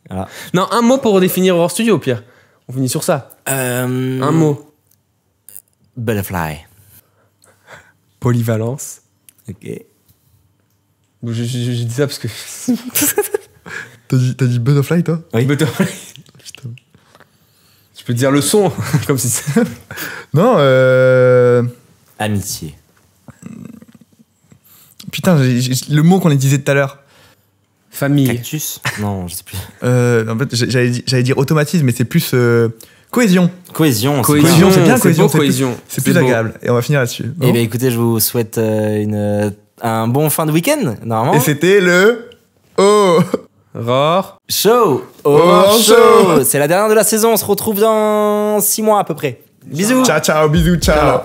Voilà. Non, un mot pour définir Horror Studio, au pire. On finit sur ça. Un mot. Butterfly. Polyvalence. Ok. J'ai dit ça parce que... T'as dit Butterfly, toi? Oui. Butterfly. Putain. Je peux te dire le son, comme si... Non, Amitié. Putain, le mot qu'on utilisait tout à l'heure. Famille. Cactus. Non, je sais plus. En fait, j'allais dire automatisme, mais c'est plus cohésion. Cohésion. Cohésion, c'est bien, beau, cohésion, cohésion. C'est plus beau. agréable. Et on va finir là-dessus. Bon. Eh bien, écoutez, je vous souhaite un bon fin de week-end, normalement. Et c'était le Roar. Show. Horror Show. C'est la dernière de la saison. On se retrouve dans 6 mois à peu près. Bisous. Ciao, ciao, bisous, ciao.